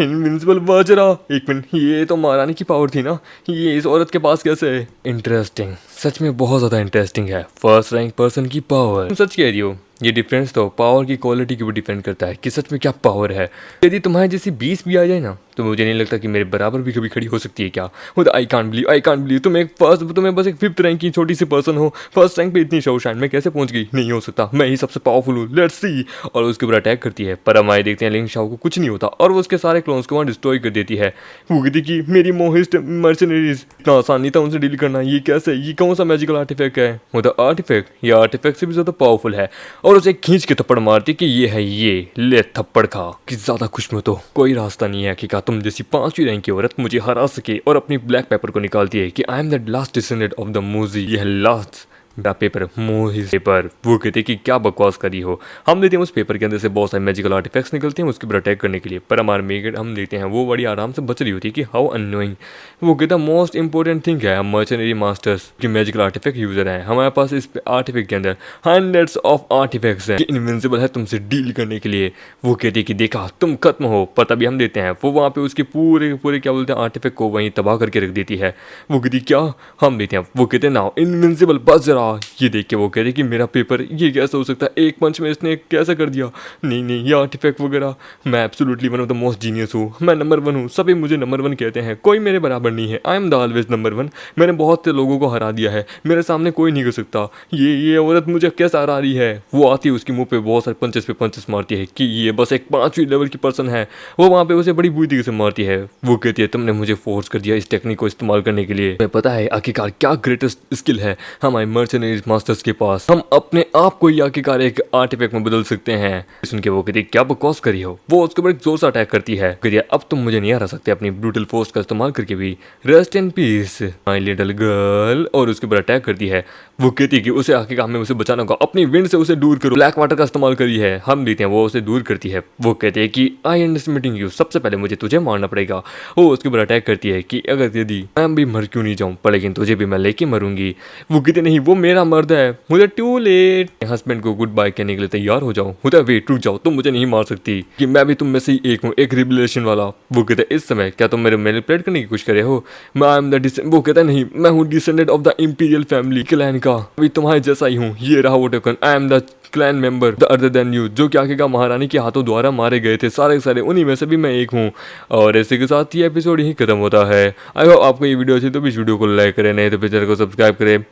इनविंसिबल बाजरा, एक मिनट, ये तो महारानी की पावर थी ना, ये इस औरत के पास कैसे है। इंटरेस्टिंग, सच में बहुत ज़्यादा इंटरेस्टिंग है। फर्स्ट रैंक पर्सन की पावर, तुम सच कह रही हो। ये डिफरेंस तो पावर की क्वालिटी के ऊपर डिपेंड करता है कि सच में क्या पावर है। यदि तुम्हारी जैसी 20 भी आ जाए ना, तो मुझे नहीं लगता कि मेरे बराबर भी कभी खड़ी हो सकती है क्या। खुद आई कांट बिलीव तुम्हें बस एक 5th रैंक की छोटी सी पर्सन हो, फर्स्ट रैंक पे इतनी शोशाइन में कैसे पहुंच गई। नहीं हो सकता, मैं ही सबसे पावरफुल हूँ, लेट्स सी। और उसके ऊपर अटैक करती है, पर हमारे देखते हैं लिंग शाओ को कुछ नहीं होता और वो उसके सारे क्लोन्स को वहाँ डिस्ट्रॉय कर देती है। वो कहती कि मेरी मोहिस्ट मर्चेनरीज, इतना आसान नहीं था उनसे डील करना, ये कैसे, ये कौन सा मैजिकल आर्टिफैक्ट है। मतलब आर्टिफैक्ट, ये आर्टिफैक्ट से भी ज्यादा पावरफुल है। और उसे खींच के थप्पड़ मारती कि ये है, ये ले थप्पड़ खा। कि ज्यादा खुश में तो कोई रास्ता नहीं है कि का तुम जैसी 5वीं रैंक की औरत मुझे हरा सके। और अपनी ब्लैक पेपर को निकालती है कि I am the last descendant of the Mozi, यह last the paper, Mohist paper. वो कहते कि क्या बकवास करी हो। हम देते हैं उस पेपर के अंदर से बहुत सारे मैजिकल आर्टिफैक्ट्स निकलते हैं उसके ऊपर अटैक करने के लिए, पर हमारे मेगेट हम देखते हैं वो बड़ी आराम से बच रही होती है कि हाउ अननोइंग। वो कहता मोस्ट इंपॉर्टेंट थिंग है, हम मर्चेनरी मास्टर्स की मैजिकल आर्टिफैक्ट यूजर हैं, हमारे पास इस आर्टिफैक्ट के अंदर हंड्रेड्स ऑफ आर्टिफैक्ट्स हैं, इनविंसिबल है तुमसे डील करने के लिए। वो कहती है कि देखा तुम खत्म हो, पर तभी हम देते हैं वो वहाँ पे उसके पूरे पूरे क्या बोलते हैं आर्टिफैक्ट को वहीं तबाह करके रख देती है। वो कहती क्या, हम देते हैं, वो कहते नाउ इनविंसिबल, बस जरा। ये देख के वो कह रही कि मेरा पेपर, ये कैसे हो सकता है, एक पंच में इसने कैसे कर दिया। नहीं, ये आर्टिफैक्ट वगैरह, मैं absolutely one of the most genius हूँ, मैं नंबर 1 हूँ, सभी मुझे नंबर 1 कहते हैं, कोई मेरे बराबर नहीं है, आई एम द ऑलवेज नंबर 1। मैंने बहुत से लोगों को हरा दिया है, मेरे सामने कोई नहीं कर सकता। ये औरत मुझे कैसे हरा रही है। वो आती है उसके मुंह पे बहुत सारे पंचेस मारती है कि ये बस एक 5वीं लेवल की पर्सन है। वो वहाँ पे उसे बड़ी बुरी तरीके से मारती है। वो कहती है तुमने मुझे फोर्स कर दिया इस टेक्निक को इस्तेमाल करने के लिए। मैं पता है आखिरकार क्या ग्रेटेस्ट स्किल है हमारे मर्चेनरीज मास्टर्स के पास, हम अपने आप को ही आखिरकार एक आर्टिफैक्ट में बदल सकते हैं। सुन के वो कहती क्या बकवास करी हो। वो उसके ऊपर एक जोर से अटैक करती है, कहती अब तुम मुझे नहीं हरा सकते अपनी ब्रूटल फोर्स का इस्तेमाल करके भी। Rest in peace my little girl. और उसके ऊपर अटैक करती है। वो कहती है कि उसे आखिरकार हमें उसे बचाना होगा, अपनी विंड से उसे दूर करो, ब्लैक वाटर का इस्तेमाल करी है। हम देते हैं वो उसे दूर करती है। वो कहते हैं कि आई अंडरस्टैंडिंग यू, सबसे पहले मुझे तुझे मारना पड़ेगा। वो उसके ऊपर अटैक करती है कि अगर यदि मैं भी मर क्यों नहीं जाऊँ, पर लेकिन तुझे भी मैं लेके मरूंगी। वो कहते नहीं, वो मेरा मर्द है, मुझे टू लेट। हस्बैंड को गुड बाय कहने के लिए तैयार हो जाओ। होता वेट, रुक जाओ, तुम मुझे नहीं मार सकती कि मैं भी तुम में से ही एक हूँ, एक रिबलेशन वाला। वो कहते इस समय क्या तुम मेरे मैनिपुलेट करने की कोशिश करे हो। मैं आई एम द वो कहता नहीं, मैं हूँ descendant of the imperial family clan का, अभी तुम्हारे जैसा ही हूँ। ये रहा वो token, I am the clan member the other than you, जो कि आखिरकार महारानी के हाथों द्वारा मारे गए थे, सारे उन्हीं में से भी मैं एक हूँ। और ऐसे के साथ ये एपिसोड यही खत्म होता है। आई होप आपको ये वीडियो अच्छी तो भी इस वीडियो को लाइक करें, नहीं तो फिर चैनल को सब्सक्राइब करें।